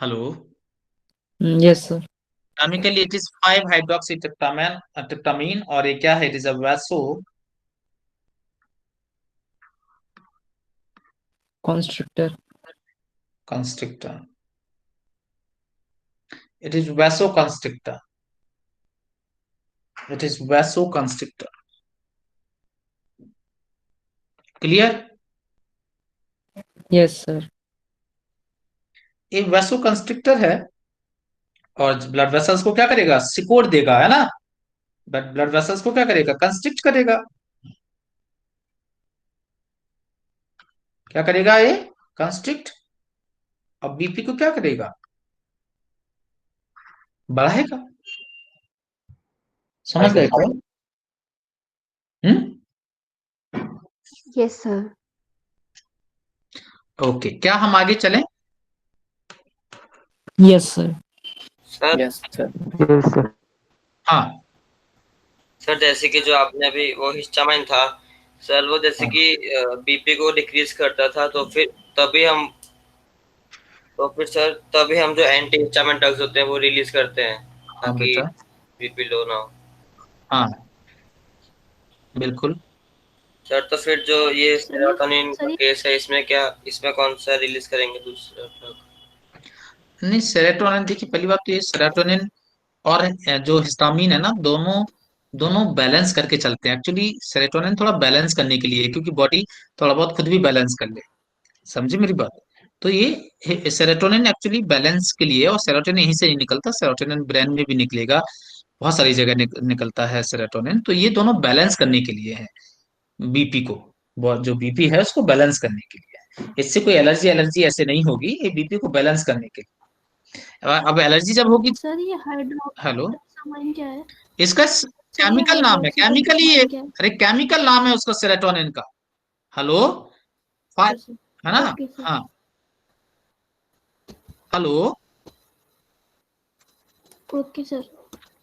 Hello. Yes sir. Chemically it is 5 hydroxy tryptamine, और ये क्या है, it is a vasoconstrictor. Constrictor. It is vasoconstrictor. It is vasoconstrictor. Clear? Yes sir. एक वैसो कंस्ट्रिक्टर है, और ब्लड वेसल्स को क्या करेगा, सिकोड़ देगा, है ना। बट ब्लड वेसल्स को क्या करेगा, कंस्ट्रिक्ट करेगा। क्या करेगा ये, कंस्ट्रिक्ट। अब बीपी को क्या करेगा, बढ़ाएगा। समझ गए क्या? हम्म। Yes sir. ओके, क्या हम आगे चलें? Yes sir. Sir yes sir. Yes sir. हाँ। सर जैसे कि जो आपने अभी वो हिस्टामाइन था सर, वो जैसे हाँ, कि बीपी को डिक्रीज करता था, तो फिर तभी हम जो एंटी हिस्टामाइन ड्रग्स होते हैं वो रिलीज करते हैं, हाँ ताकि बेटा। बीपी लो ना हो। हाँ, बिल्कुल। सर तो फिर जो ये सर ये सेरोटोनिन का सर ये केस है, इसमें कौन सा रिलीज करेंगे दूसरा ड्रग? नहीं, सेरोटोनिन, देखिए पहली बात तो ये सेरोटोनिन और जो हिस्टामिन है ना, दोनों दोनों बैलेंस करके चलते हैं। एक्चुअली सेरोटोनिन थोड़ा बैलेंस करने के लिए है, क्योंकि बॉडी थोड़ा बहुत खुद भी बैलेंस कर ले। समझे मेरी बात? तो ये सेरोटोनिन एक्चुअली बैलेंस के लिए है, और सेरोटोनिन यहीं से नहीं निकलता, सेरोटोनिन ब्रेन में भी निकलेगा, बहुत सारी जगह निकलता है सेरोटोनिन। तो ये दोनों बैलेंस करने के लिए है, बीपी को, जो बीपी है उसको बैलेंस करने के लिए है। इससे कोई एलर्जी एलर्जी ऐसे नहीं होगी, ये बीपी को बैलेंस करने के लिए। अब एलर्जी जब होगी। सर ये हेलो। हाइड्रोक्सामाइन क्या है? इसका सर ये केमिकल नाम है, केमिकली ये, हाइड्रोक्सीट्रिप्टामाइन क्या है? अरे केमिकल नाम है उसका सेरोटोनिन का। हेलो। Okay sir. है ना। Okay sir. हाँ। हेलो। Okay sir.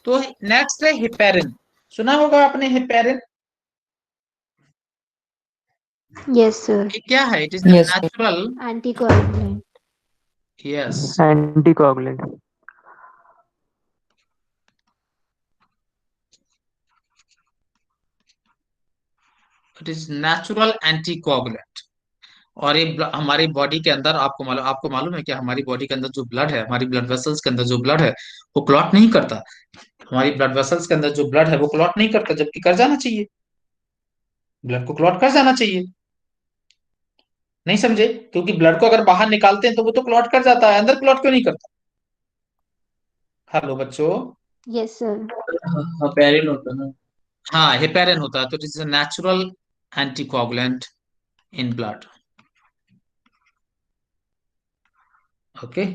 तो नेक्स्ट है हिपेरिन। सुना होगा आपने हिपेरिन। Yes sir. ये क्या है, it is yes sir. Natural. Anticoagulant. Yes. Anticoagulant. It is natural anticoagulant. और ये हमारी बॉडी के अंदर, आपको मालूम है कि हमारी बॉडी के अंदर जो ब्लड है, हमारी ब्लड वेसल्स के अंदर जो ब्लड है, वो क्लॉट नहीं करता। हमारी ब्लड वेसल्स के अंदर जो ब्लड है वो क्लॉट नहीं करता, जबकि कर जाना चाहिए। ब्लड को क्लॉट कर जाना चाहिए। नहीं समझे? क्योंकि ब्लड को अगर बाहर निकालते हैं तो वो तो क्लॉट कर जाता है, अंदर क्लॉट क्यों नहीं करता? हेलो बच्चों। Yes sir. हाँ पैरिन होता है ना। हाँ, हेपेरिन होता है, तो it is a natural anticoagulant in blood. Okay,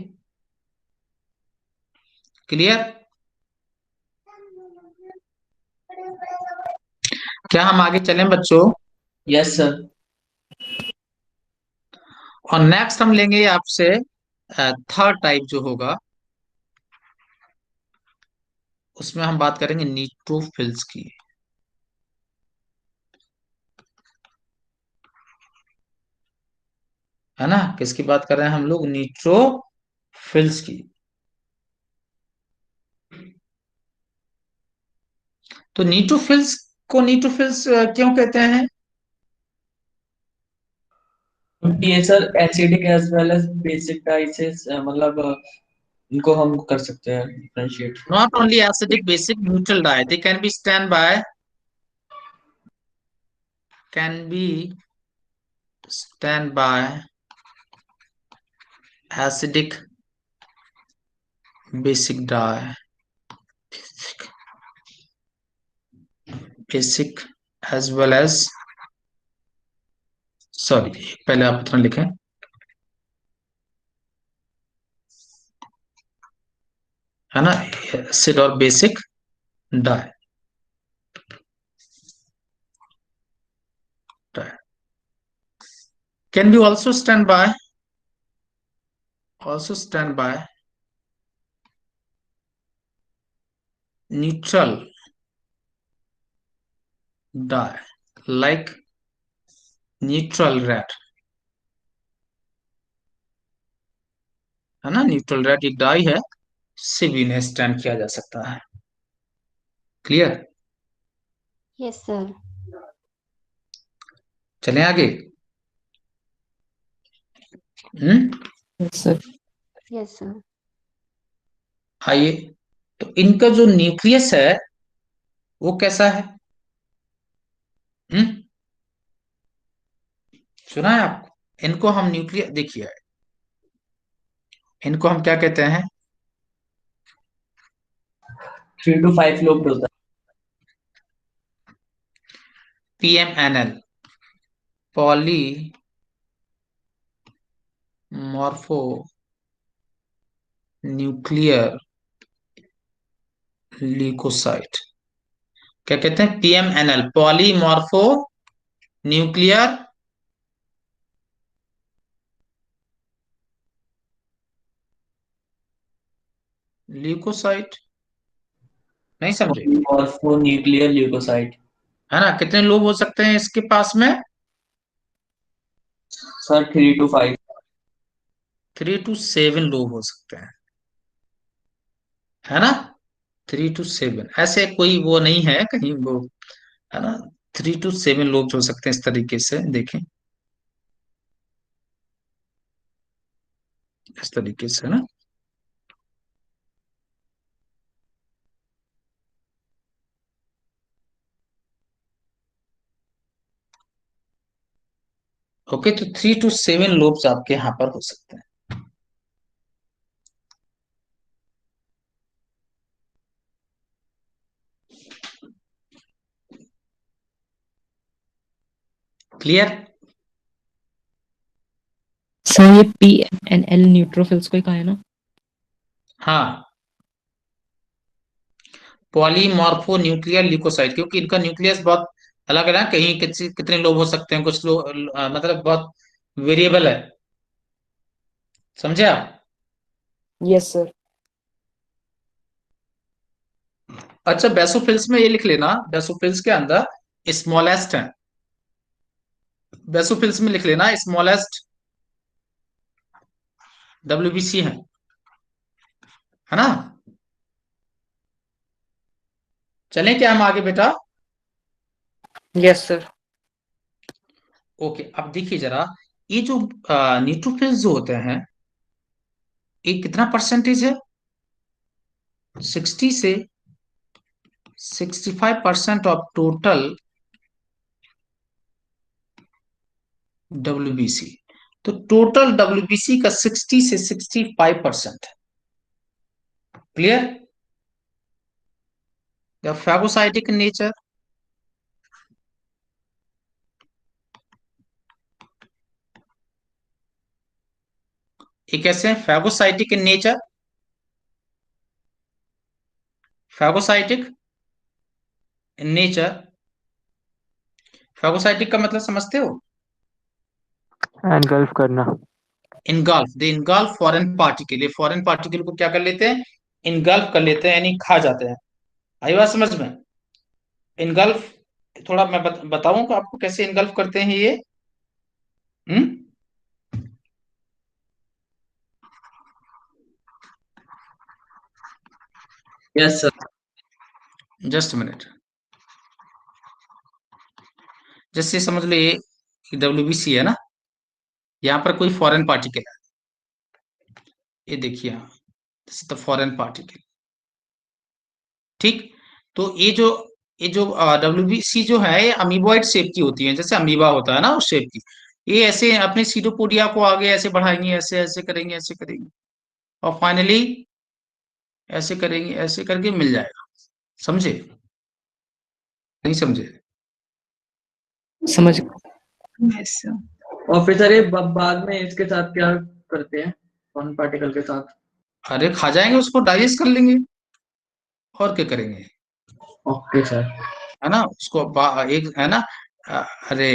clear? क्या हम आगे चलें बच्चों? Yes sir. और नेक्स्ट हम लेंगे आपसे थर्ड टाइप जो होगा, उसमें हम बात करेंगे न्यूट्रोफिल्स की। है ना, किसकी बात कर रहे हैं हम लोग, न्यूट्रोफिल्स की। तो न्यूट्रोफिल्स को न्यूट्रोफिल्स क्यों कहते हैं? क्योंकि ये sir acidic as well as basic type से मतलब इनको हम कर सकते हैं differentiate. Not only acidic, basic, neutral diet. They can be stand by acidic, basic diet, basic as well as, sorry, पहले आप इतना लिखें, है ना, एसिड और basic diet. Can be also stand by neutral diet, like neutral red, है ना, neutral red एक डाई है, इससे भी इन्हें स्टैंड किया जा सकता है। क्लियर? Yes sir. चलें आगे। Hmm. Yes sir. Yes sir. आइए, तो इनका जो न्यूक्लियस है वो कैसा है? हम्म। सुना है आपको? इनको हम न्यूक्लियस, देखिए इनको हम क्या कहते हैं? 3 to 5 लोग होता PMNL, polymorphonuclear leukocyte. क्या कहते हैं? PMNL, polymorphonuclear leukocyte. नहीं समझे? है और फॉर न्यूक्लियर ल्यूकोसाइट। है ना? कितने लोग हो सकते हैं इसके पास में? Sir 3 to 5। 3 to 7 लोग हो सकते हैं, है ना? 3 to 7, ऐसे कोई वो नहीं है कहीं वो, है ना? 3 to 7 लोग जो हो सकते हैं इस तरीके से, देखें इस तरीके से, है ना? ओके, तो 3 to 7 लोब्स आपके यहाँ पर हो सकते हैं। क्लियर? सर ये PMNL न्यूट्रोफिल्स को ही कहा है ना? हाँ, पॉलीमॉर्फो न्यूक्लियर ल्यूकोसाइट, क्योंकि इनका न्यूक्लियस बहुत अलग है ना, कहीं कितने लोग हो सकते हैं, कुछ लोग मतलब बहुत वेरिएबल है। समझे आप? Yes sir. अच्छा, बेसोफिल्स में ये लिख लेना, बेसोफिल्स के अंदर स्मॉलेस्ट है, बेसोफिल्स में लिख लेना स्मॉलेस्ट WBC है ना? चलें क्या हम आगे बेटा? Yes sir. ओके, अब देखिए जरा, ये जो न्यूट्रोफिल्स जो होते हैं, ये कितना परसेंटेज है? 60 से 65% ऑफ टोटल WBC। तो टोटल WBC का 60 से 65%। क्लियर? या फैगोसाइटिक नेचर, ये कैसे है? Phagocytic in nature, phagocytic in nature. Phagocytic का मतलब समझते हो? एनगल्फ करना। इनगल्फ, दे इनगल्फ फॉरेन पार्टिकल, ये फॉरेन पार्टिकल को क्या कर लेते हैं? इनगल्फ कर लेते हैं, यानी खा जाते हैं। आई बात समझ में? इनगल्फ, थोड़ा मैं बताऊं कि आपको कैसे इनगल्फ करते हैं ये? Hmm. Yes sir. Just minute. जैसे समझ लो ये WBC है ना, यहाँ पर कोई फॉरेन पार्टिकल है, ये देखिए यहाँ, this is the foreign particle. ठीक, तो ये जो WBC जो है, ये अमीबॉइड शेप की होती है, जैसे अमीबा होता है ना उस शेप की। ये ऐसे अपने सीडोपोडिया को आगे ऐसे बढ़ाएंगे, ऐसे ऐसे करेंगे, ऐसे करेंगे, और फाइनली ऐसे करेंगे, ऐसे करके मिल जाएगा। समझे? नहीं समझे? समझ। Yes sir. और फिर सर ये बाद में इसके साथ क्या करते हैं कौन पार्टिकल के साथ? अरे खा जाएंगे उसको, डाइजेस्ट कर लेंगे, और क्या करेंगे? Okay sir. है ना, उसको एक है ना, अरे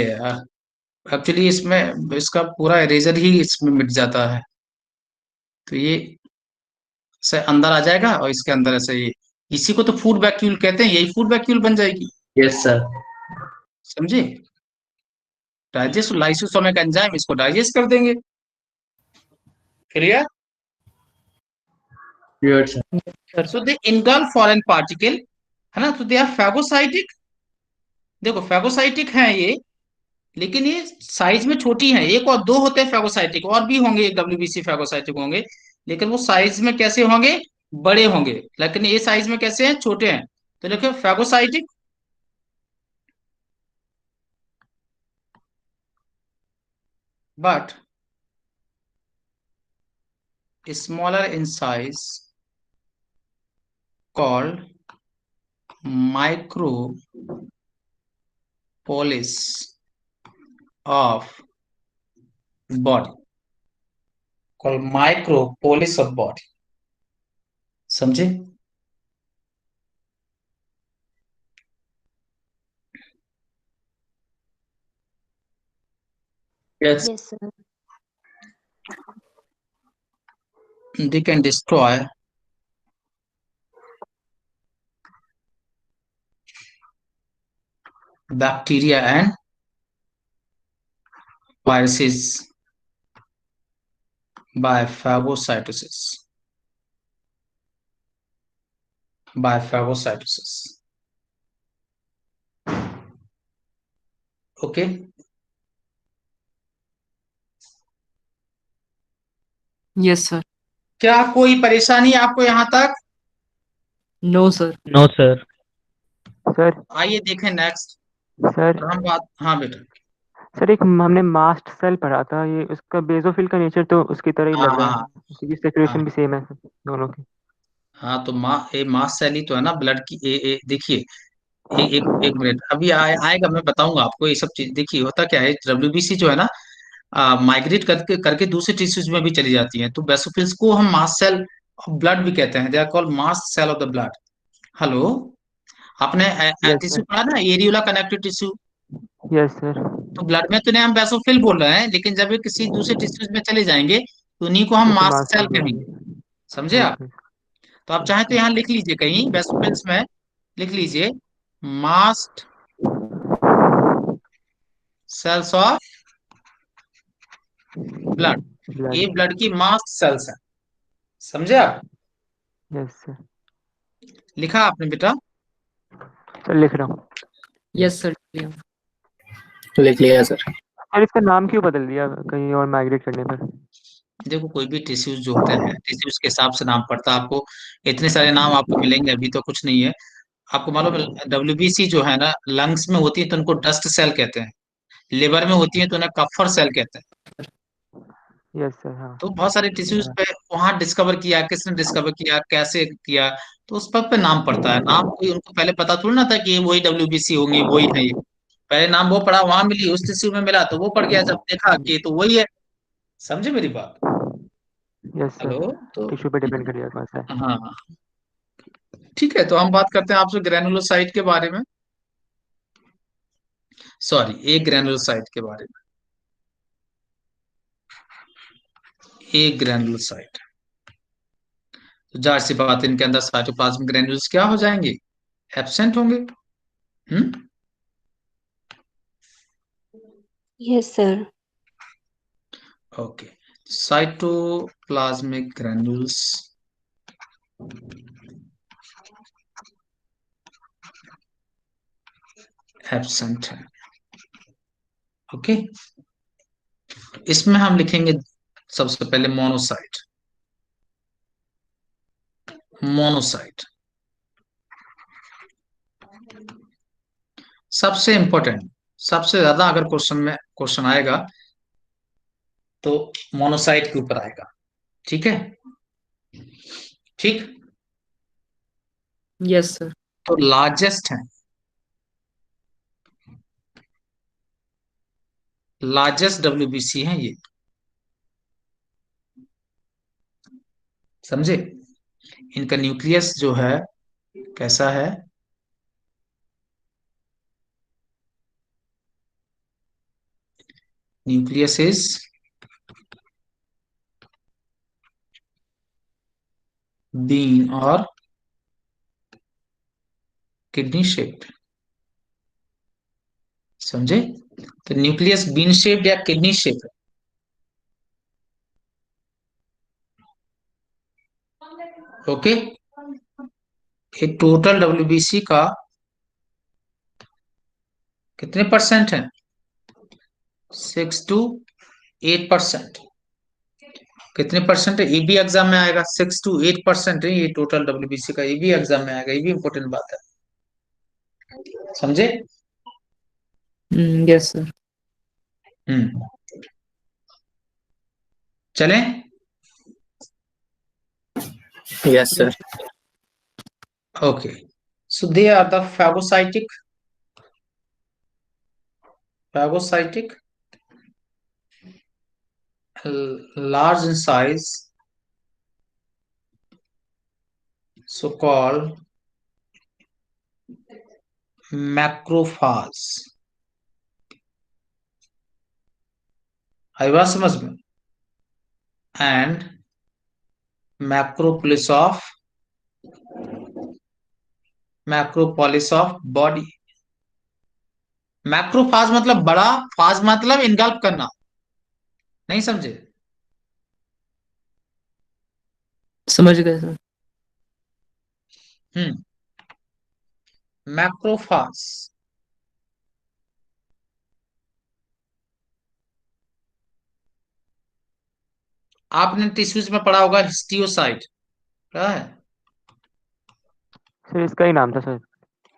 एक्चुअली इसमें इसका पूरा इरेजर ही इसमें मिट जाता है, तो ये से अंदर आ जाएगा, और इसके अंदर ऐसे ये, इसी को तो फूड वैक्यूल कहते हैं, यही फूड वैक्यूल बन जाएगी। Yes sir. समझे? डाइजेस्ट लाइसोसोमिक एंजाइम इसको डाइजेस्ट कर देंगे। Clear? Yes, sir. Sir so they engulf foreign particle, है ना, तो दे आर फैगोसाइटिक। देखो फैगोसाइटिक है ये, लेकिन ये साइज में छोटी है, एक और दो होते हैं फैगोसाइटिक, और भी होंगे एक डब्ल्यूबीसी फैगोसाइटिक होंगे, लेकिन वो साइज में कैसे होंगे, बड़े होंगे, लेकिन ये साइज में कैसे हैं, छोटे हैं। तो देखो phagocytic, but smaller in size, called micropolis of body, called micropolis of body। समझे? Yes. Yes, sir. They can destroy bacteria and viruses by phagocytosis, by phagocytosis। Okay, yes sir. क्या कोई परेशानी आपको यहाँ तक? No sir. No sir. Sir आइए देखें next. Sir हम बात, हाँ बेटा, सर एक हमने मास्ट सेल पढ़ा था, ये उसका बेसोफिल का नेचर तो उसकी तरह ही हाँ लग रहा हाँ है, उसकी सिचुएशन हाँ भी सेम है दोनों की। हाँ, तो ये मास सेल ही तो है ना ब्लड की। देखिए, एक मिनट, अभी आएगा, मैं बताऊंगा आपको ये सब चीज। देखिए होता क्या है, डब्ल्यूबीसी जो है ना, माइग्रेट करके करके दूसरे टिश्यूज में भी चली जाती हैं, तो बेसोफिल्स को हम मास्ट सेल ऑफ ब्लड भी कहते हैं, they are called mast cell of the blood. Hello, आपने यस टिश्यू सर। पढ़ा ना, areola connective tissue, yes sir. तो ब्लड में तो इन्हें हम बेसोफिल बोल रहे हैं, लेकिन जब ये किसी दूसरे टिश्यूज में चले जाएंगे तो उन्हीं को हम उसे मास्ट मास्ट सेल सेल कहेंगे। बोलेंगे। समझे आप? ओके। तो आप यस चाहें तो सर। यहाँ लिख लीजिए कहीं बेसोफिल्स में, लिख लीजिए मास्ट सेल्स ऑफ ब्लड। ये ब्लड। ब्लड की मास्ट सेल्स है, समझे आप? Yes sir. लिखा आपने बेटा? सर लिख रहा हूँ। Yes sir. लिख लिया सर। सर इसका नाम क्यों बदल दिया कहीं और माइग्रेट करने पर? देखो कोई भी टिश्यूज जो होते हैं, टिश्यूज के हिसाब से नाम पड़ता है आपको। इतने सारे नाम आपको मिलेंगे, अभी तो कुछ नहीं है। आपको मालूम है डब्ल्यूबीसी जो है ना, लंग्स में होती है तो उनको डस्ट सेल कहते हैं, लिवर में होती है तो उन्हें कफर सेल कहते हैं। Yes sir. हाँ। तो बहुत सारे टिश्यूज पे वहां डिस्कवर किया, किसने डिस्कवर किया, कैसे किया, तो उस पर पे नाम पड़ता है। नाम कोई उनको पहले पता थोड़ी ना था कि ये वही डब्ल्यूबीसी होंगे, वही है ये। पहले नाम वो पढ़ा, वहां मिली, उस टिश्यू में मिला तो वो पड़ गया, जब देखा कि ये तो वही है। समझे मेरी बात? Yes sir. हेलो, तो टिश्यू पे डिपेंड करेगा कौन सा है। हाँ, ठीक है, तो हम बात करते हैं आपसे ग्रेनुलोसाइट के बारे में, सॉरी एक ग्रेनुलोसाइट के बारे में। एक ग्रेनुलोसाइट, तो जाहिर सी बात है, इनके अंदर साइटोप्लाज्मिक ग्रेन्यूल्स क्या हो जाएंगे, एब्सेंट होंगे। हम्म, Yes, sir. Okay, cytoplasmic granules absent है। ओके, इसमें हम लिखेंगे सबसे पहले मोनोसाइट। मोनोसाइट सबसे इंपॉर्टेंट, सबसे ज्यादा अगर क्वेश्चन में क्वेश्चन आएगा तो मोनोसाइट के ऊपर आएगा। ठीक है, ठीक। Yes sir. तो लार्जेस्ट है, लार्जेस्ट डब्ल्यूबीसी है ये, समझे? इनका न्यूक्लियस जो है कैसा है, न्यूक्लियस इज बीन और किडनी शेप्ड। समझे? तो न्यूक्लियस बीन शेप्ड या किडनी शेप्ड, ओके, ये टोटल डब्ल्यूबीसी का कितने परसेंट है? 6 to 8%। कितने परसेंट है? ये भी एग्जाम में आएगा। 6 to 8% है ये टोटल डब्ल्यूबीसी का, ये भी एग्जाम में आएगा, ये भी इंपॉर्टेंट बात है, समझे? Yes sir. हम्म, चलें? Yes, sir. Okay, so they are the phagocytic, large in size, so called macrophage। आई बात समझ में? And macrophages of body. Macrophage मतलब बड़ा, फाज मतलब इनगल्प करना, नहीं समझे? समझ गए सर। मैक्रोफाज। आपने टिश्यूज में पढ़ा होगा हिस्टियोसाइट, पढ़ा है? सर इसका ही नाम था सर।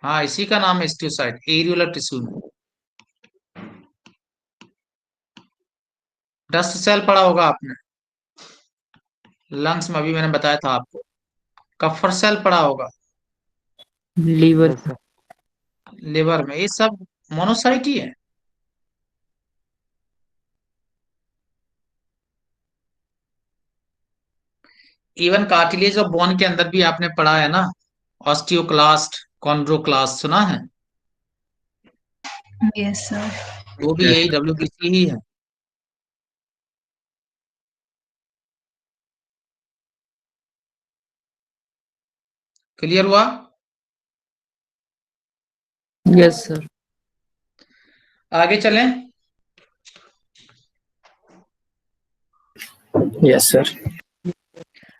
हाँ, इसी का नाम है हिस्टियोसाइट, एरियोलर टिश्यू में। डस्ट सेल पढ़ा होगा आपने लंग्स में, अभी मैंने बताया था आपको। कफर सेल पढ़ा होगा लीवर। Yes sir. लिवर में। ये सब मोनोसाइट ही है। इवन कार्टिलेज और बोन के अंदर भी आपने पढ़ा है ना, ऑस्टियोक्लास्ट, कॉन्ड्रोक्लास्ट, सुना है? Yes sir. वो भी यही डब्ल्यूबीसी ही है। क्लियर हुआ? Yes sir. आगे चलें। Yes, sir.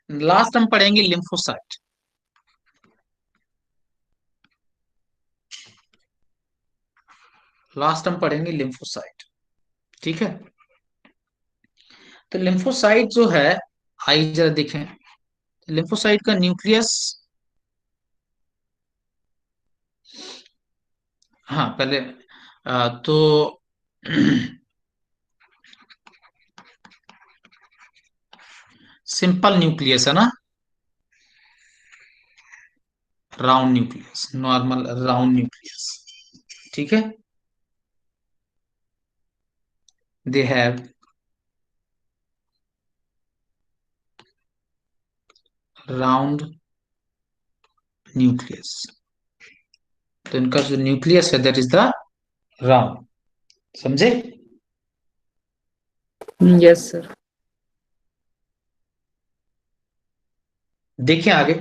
लास्ट हम पढ़ेंगे लिम्फोसाइट। लास्ट हम पढ़ेंगे लिम्फोसाइट, ठीक है? तो लिम्फोसाइट जो है, आइए जरा देखें लिम्फोसाइट का न्यूक्लियस। हाँ, पहले तो सिंपल न्यूक्लियस है ना, round nucleus, normal round nucleus, ठीक है? They have round nucleus. तो इनका जो न्यूक्लियस है दैट इज द राउंड, समझे? Yes sir. देखिए आगे।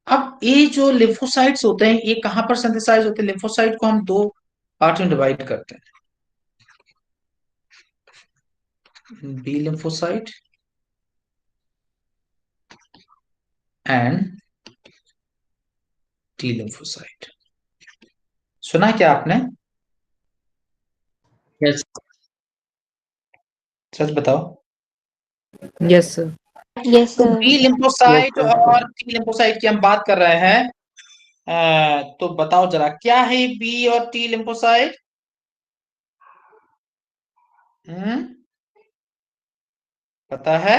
अब ये जो लिम्फोसाइट्स होते हैं, ये कहां पर सिंथेसाइज होते हैं? लिम्फोसाइट को हम दो पार्ट में डिवाइड करते हैं, B lymphocyte and T lymphocyte. सुना क्या आपने? यस सच बताओ। Yes sir. यस तो sir. B yes lymphocyte sir. और टी लिम्फोसाइट की हम बात कर रहे हैं। तो बताओ जरा, क्या है बी और टी लिम्फोसाइट? पता है?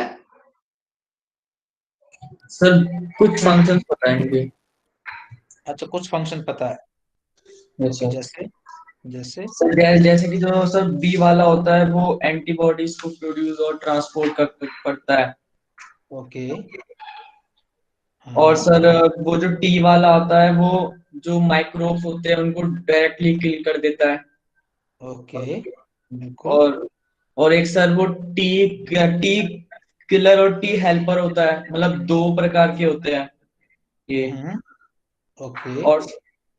सर कुछ फंक्शंस बताएंगे। अच्छा, कुछ फंक्शन पता है। Yes sir. जैसे जैसे सर जैसे कि जो सर बी वाला होता है वो एंटीबॉडीज को प्रोड्यूस और ट्रांसपोर्ट करता है। ओके। और हाँ, सर वो जो टी वाला होता है वो जो माइक्रोब्स होते हैं उनको डायरेक्टली किल कर देता है। ओके, बिल्कुल। और और एक सर वो टी टी किलर और टी हेल्पर होता है, मतलब दो प्रकार के होते हैं ये। ओके। और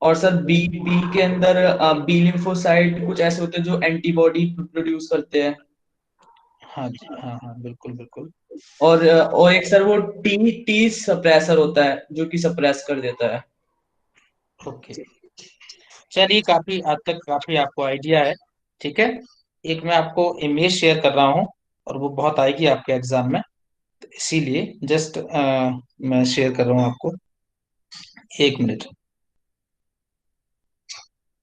और सर बी बी के अंदर बी लिम्फोसाइट कुछ ऐसे होते हैं जो एंटीबॉडी प्रोड्यूस करते हैं। हाँ जी, हाँ हाँ, बिल्कुल बिल्कुल। और एक सर वो टी सप्रेसर होता है जो कि सप्रेस कर देता है। ओके, चलिए काफी हद तक काफी आपको आइडिया है। ठीक है, एक मैं आपको इमेज शेयर कर रहा हूँ और वो बहुत आएगी आपके एग्जाम में, तो इसीलिए जस्ट मैं शेयर कर रहा हूँ आपको। 1 मिनट,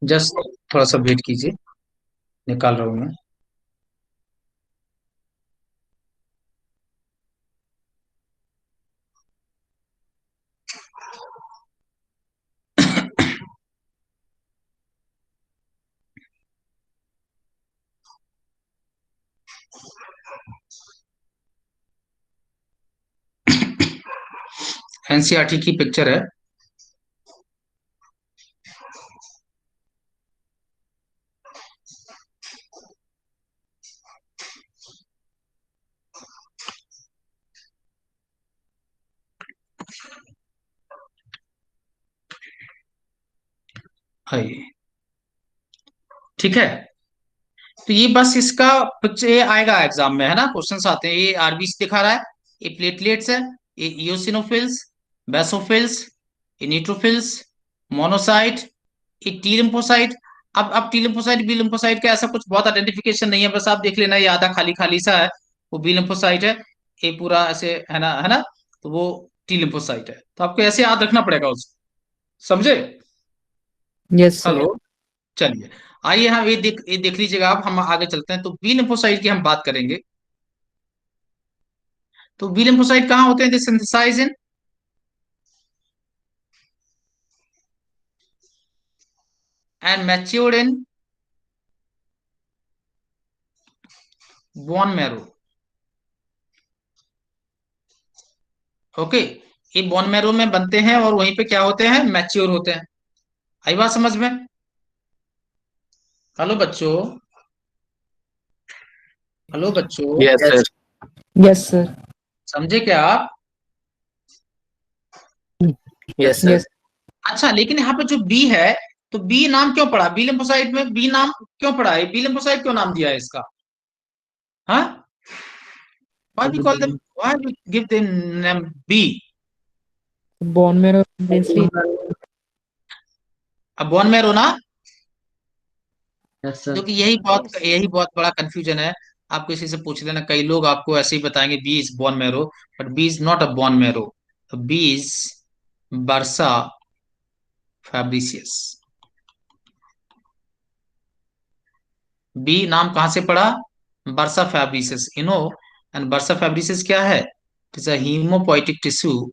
जस्ट थोड़ा सा वेट कीजिए, निकाल रहा हूँ मैं। एनसीईआरटी की पिक्चर है। है ये, ठीक है। तो ये बस इसका पिक्चर ये आएगा एग्जाम में, है ना, क्वेश्चंस आते हैं। ये आरबीसी दिखा रहा है, ये प्लेटलेट्स है, ये इयोसिनोफिल्स, बेसोफिल्स, ये न्यूट्रोफिल्स, मोनोसाइट, ये टी लिम्फोसाइट। अब टी लिम्फोसाइट बी लिम्फोसाइट का ऐसा कुछ बहुत आइडेंटिफिकेशन नहीं है, बस आप देख लेना, ये आधा खाली खाली सा है, वो बी लिम्फोसाइट है। ये पूरा ऐसे है ना, है ना, तो वो टी लिम्फोसाइट है। तो आपको ऐसे याद रखना पड़ेगा उसको, समझे? Yes sir. हेलो, चलिए आइए हम ये देख लीजिएगा। आप हम आगे चलते हैं, तो बी लिम्फोसाइट की हम बात करेंगे। तो बी लिम्फोसाइट कहाँ होते हैं? They synthesize in and matured in bone marrow. Okay, ये बोन मैरो में बनते हैं और वहीं पे क्या होते हैं? मैच्योर होते हैं। आई बात समझ में? हेलो बच्चों, हेलो बच्चों, यस सर। Yes sir. समझे क्या आप? Yes sir. यस। अच्छा, लेकिन यहाँ पे जो बी है, तो बी नाम क्यों पड़ा? बी लिम्फोसाइट में बी नाम क्यों पड़ा है? बी लिम्फोसाइट क्यों नाम दिया है इसका? हाँ, why we call them, why we give them name B? Bone marrow density. अब बोन मैरो ना, यस सर। जो कि यही बहुत बड़ा कंफ्यूजन है। आप किसी से पूछ लेना, कई लोग आपको ऐसे ही बताएंगे B is bone marrow, but B is not a bone marrow, B is bursa Fabricius. B नाम कहां से पड़ा? Bursa Fabricius, you know. And bursa Fabricius क्या है? It is a hemopoietic tissue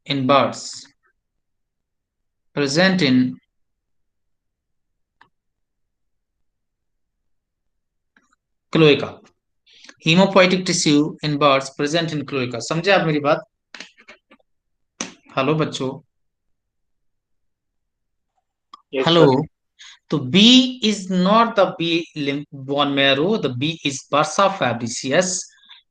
in birds present in cloaca. Hemopoietic tissue in birds present in cloaca. समझे आप मेरी बात? हेलो बच्चों, यस हेलो। सर। तो B is not the B bone marrow, the B is bursa fabricius,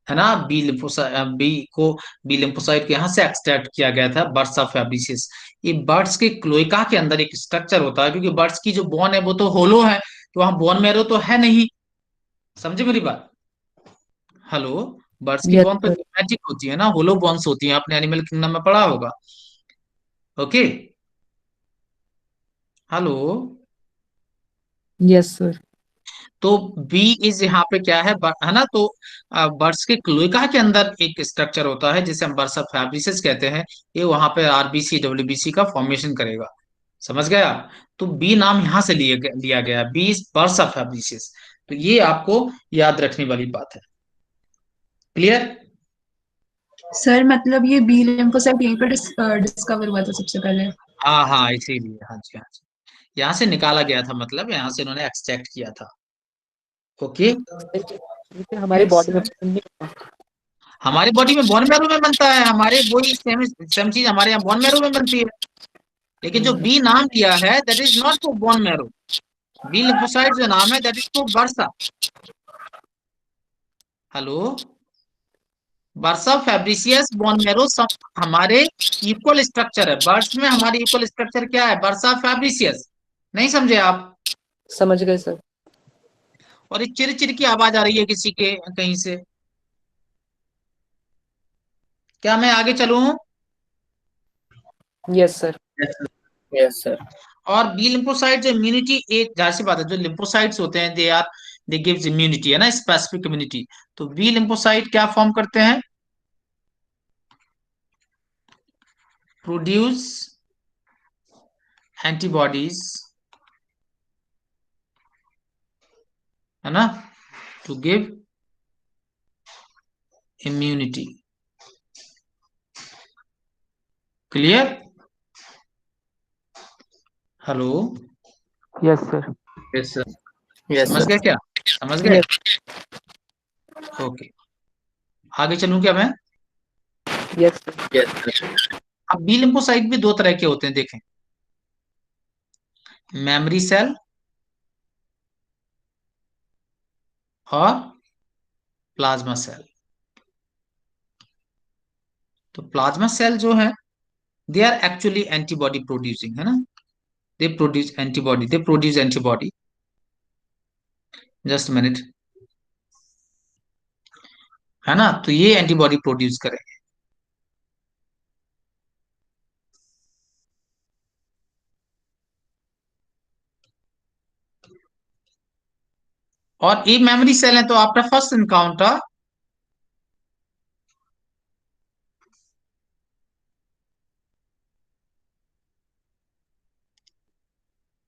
है ना। B को B lymphocyte के यहाँ से एक्सट्रैक्ट किया गया था, बर्सा फैब्रिसियस। ये बर्ड्स के क्लोइका के अंदर एक स्ट्रक्चर होता है, क्योंकि बर्ड्स की जो बोन है वो तो होलो है, तो वहां बोन मैरो तो है नहीं। समझे मेरी बात? हेलो, बर्ड्स की यस बोन तो सर। मैजिक होती है ना, होलो बोन्स होती हैं, आपने एनिमल किंगडम में पढ़ा होगा। Okay, hello. Yes sir. तो बी इज यहाँ पे क्या है, है ना। तो बर्ड्स के क्लोइका के अंदर एक स्ट्रक्चर होता है जिसे हम बर्सा फैब्रिसिस कहते हैं। ये वहां पे आरबीसी डब्ल्यूबीसी का फॉर्मेशन करेगा। समझ गया? तो बी नाम यहां से लिया गया, बी इज बर्सा फैब्रिसिस। तो ये आपको याद रखने वाली बात है। क्लियर? सर मतलब ये बी लिम्फोसाइट यहीं पर डिस्कवर हुआ था सबसे पहले? हाँ हाँ, इसीलिए, हाँ जी, हाँ जी, यहाँ से निकाला गया था, मतलब यहाँ से इन्होंने एक्सट्रैक्ट किया था। ओके, हमारी बॉडी में नहीं होता। हमारी बॉडी में बोन मैरो में बनता है, हमारे वही सेम सेम चीज हमारे यहाँ बोन मैरो में बनती है। लेकिन जो बी नाम दिया है, that is not for bone marrow. B lymphocyte जो नाम है, that is for bursa. Hello, bursa Fabricius bone marrow सब हमारे इक्वल स्ट्रक्चर है। बर्ड्स में हमारी इक्वल स्ट्रक्चर क्या है? बर्सा फैब्रिसियस। नहीं समझे आप? समझ गए सर। और एक चिर चिर की आवाज आ रही है किसी के कहीं से। क्या मैं आगे चलूं? Yes sir. Yes sir. और बी लिम्फोसाइट जो इम्यूनिटी, एक जाहिर सी बात है, जो लिम्फोसाइट्स होते हैं दे गिव्स इम्यूनिटी, है ना, स्पेसिफिक इम्यूनिटी। तो बी लिम्फोसाइट क्या फॉर्म करते हैं? प्रोड्यूस एंटीबॉडीज, है ना, to give immunity. Clear? Hello? Yes sir. Yes sir. Yes समझ सर। गए क्या? समझ गए? ओके, आगे चलूं क्या मैं? Yes yes sir. अब बी लिम्फोसाइट भी दो तरह के होते हैं, देखें। मेमोरी सेल और प्लाज्मा सेल। तो प्लाज्मा सेल जो है, they are actually antibody producing, है ना, they produce antibody. Just minute, है ना, तो ये एंटीबॉडी प्रोड्यूस करेंगे। और ये मेमोरी सेल है, तो आपका फर्स्ट इनकाउंटर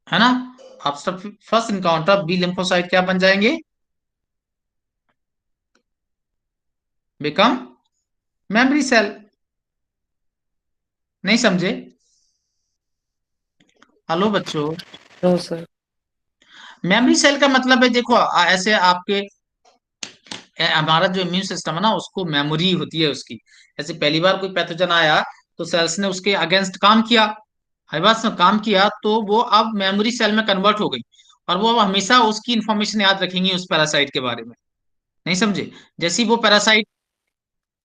है ना, आप सब फर्स्ट इनकाउंटर बी लिम्फोसाइट क्या बन जाएंगे? Become memory cell. नहीं समझे? हेलो बच्चों? No sir. मेमोरी सेल का मतलब है, देखो ऐसे आपके हमारा जो इम्यून सिस्टम है ना, उसको मेमोरी होती है उसकी। जैसे पहली बार कोई पैथोजन आया तो सेल्स ने उसके अगेंस्ट काम किया, हर बार से काम किया, तो वो अब मेमोरी सेल में कन्वर्ट हो गई, और वो अब हमेशा उसकी इंफॉर्मेशन याद रखेंगी उस पैरासाइट के बारे में। नहीं समझे? जैसे ही वो पैरासाइट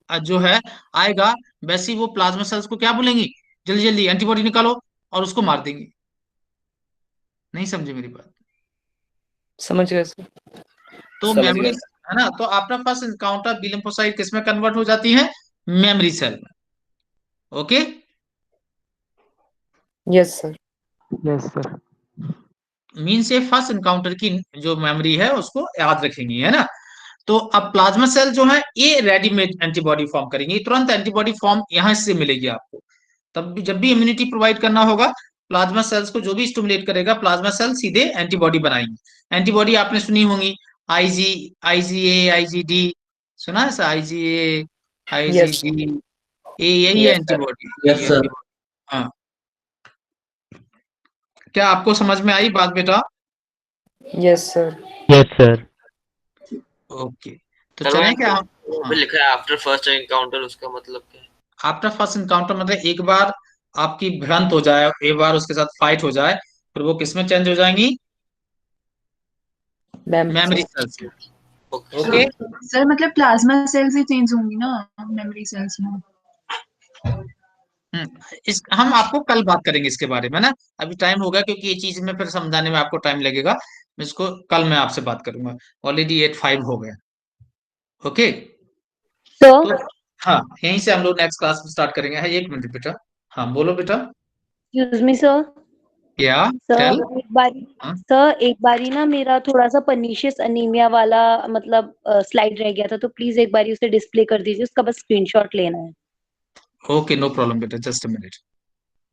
जो है आएगा, वैसे ही वो प्लाज्मा सेल्स को क्या बोलेंगी? जल्दी जल्दी एंटीबॉडी निकालो, और उसको मार देंगी। नहीं समझे मेरी बात? समझ गए सर। तो समझ मेमोरी, गया। है ना, तो आपका फर्स्ट इनकाउंटर बी लिम्फोसाइट किस में कन्वर्ट हो जाती है? मेमोरी सेल में। Okay? Yes sir. Yes sir. Mean से फर्स्ट इनकाउंटर की जो मेमोरी है उसको याद रखेंगी, है ना। तो अब प्लाज्मा सेल जो है ये रेडीमेड एंटीबॉडी फॉर्म करेंगे, तुरंत एंटीबॉडी फॉर्म यहां से मिलेगी आपको। तब भी जब भी इम्यूनिटी प्रोवाइड करना होगा, प्लाज्मा सेल्स को जो भी स्टिमुलेट करेगा, प्लाज्मा सेल सीधे एंटीबॉडी बनाएंगे। एंटीबॉडी आपने सुनी होंगी, आईजी, आईजीए, आईजीडी, सुना है सर? आईजीए, यस आईजीडी, ये यही है yes sir. Antibody, yes sir. हाँ। क्या आपको समझ में आई बात बेटा? Yes sir. Yes sir. Okay, तो सर चलें क्या हम? वो भी हाँ, लिखा है आफ्टर फर्स्ट एनकाउंटर, उसका मतलब क्या है? आफ्टर फर्स्ट इनकाउंटर मतलब एक बार आपकी भिड़ंत हो जाए, एक बार उसके साथ फाइट हो जाए, फिर वो किसमें चेंज हो जाएंगी? Ma'am memory sir. सेल्स में। Okay okay? सर मतलब प्लाज्मा सेल्स ही चेंज होंगी ना मेमोरी सेल्स में? इस हम आपको कल बात करेंगे इसके बारे में ना। अभी टाइम होगा, क्योंकि ये चीज में फिर समझाने में आपको टाइम लगेगा। मैं इसको कल मैं आपसे बात करूंगा। ऑलरेडी 8:05 हो गया। ओके? सर तो हाँ, यहीं से हम लोग नेक्स्ट क्लास में स्टार्ट करेंगे। है, एक मिनट बेटा। हाँ बोलो बेटा। Excuse me sir. क्या? टेल। सर एक बारी, सर एक बारी ना मेरा थोड़ा सा पर्नीशियस अनीमिया वाला मतलब स्लाइड रह गया था, तो प्लीज एक बारी उसे डिस्प्ले कर दीजिए, उसका बस स्क्रीनशॉट लेना है। ओके, नो प्रॉब्लम बेटा, just a minute.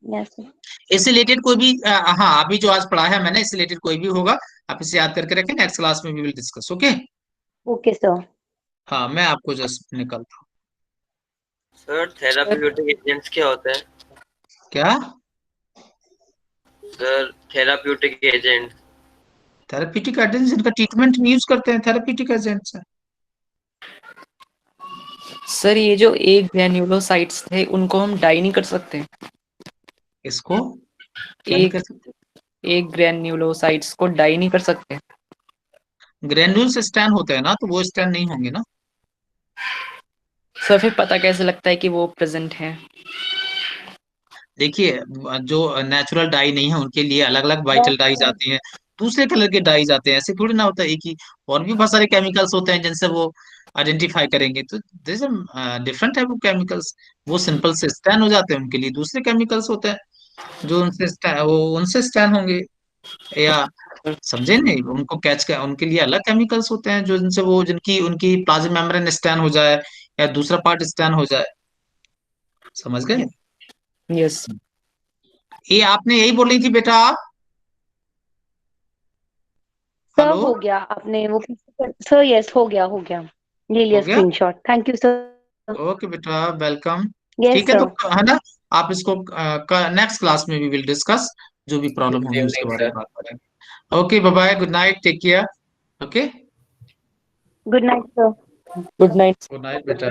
Yes sir. इससे रिलेटेड कोई भी हाँ, अभी जो आज पढ़ा है मैंने, इससे रिलेटेड कोई भी होगा, आप इसे याद करके रखें, नेक्स्ट क्लास में we will discuss. Okay? Okay sir. हाँ, मैं आपको जस्ट निकलता हूँ। सर थेराप्यूटिक एजेंट्स क्या होते हैं? क्या? Sir therapeutic agent. Therapeutic agents, इनका ट्रीटमेंट में यूज करते हैं, थेरेप्यूटिक एजेंट्स है। सर ये जो एक ग्रैन्युलोसाइट्स थे उनको हम डाई नहीं कर सकते? इसको क्या नहीं एक कर सकते? एक ग्रैन्युलोसाइट्स को डाई नहीं कर सकते? ग्रेन्यूल्स स्टैन होते हैं ना, तो वो स्टैन नहीं होंगे ना। सर फिर पता कैसे लगता है कि वो प्रेजेंट हैं? देखिए, जो नेचुरल डाई नहीं है उनके लिए अलग अलग वाइटल डाइज आती हैं। दूसरे कलर के डाइज आते हैं, ऐसे थोड़ी ना होता है एक ही, और भी बहुत सारे केमिकल्स होते हैं जिनसे वो आइडेंटिफाई करेंगे। तो this different type of chemicals, वो सिंपल से स्टैन हो जाते हैं, उनके लिए दूसरे केमिकल्स होते हैं जो वो उनसे स्टैन होंगे, या समझे नहीं, उनको कैच कर, उनके लिए अलग केमिकल्स होते हैं जो जिनसे वो जिनकी उनकी प्लाज्मा मेम्ब्रेन स्टैन हो जाए या दूसरा पार्ट स्टैन हो जाए। समझ गए? यस ये आपने यही बोल रही थी बेटा आप? सर हेलो, हो गया, आपने वो सर, यस हो गया ले लिया हो गया? Screenshot. Thank you sir. Okay बेटा, वेलकम। यस ठीक है, तो सर। है ना, आप इसको नेक्स्ट क्लास में भी विल डिस्कस, जो भी प्रॉब्लम गुड होगी उसके इवनिंग बारे में सर। बात करेंगे। Okay, bye bye, good night, take care. Okay, good night sir. Good night good night बेटा।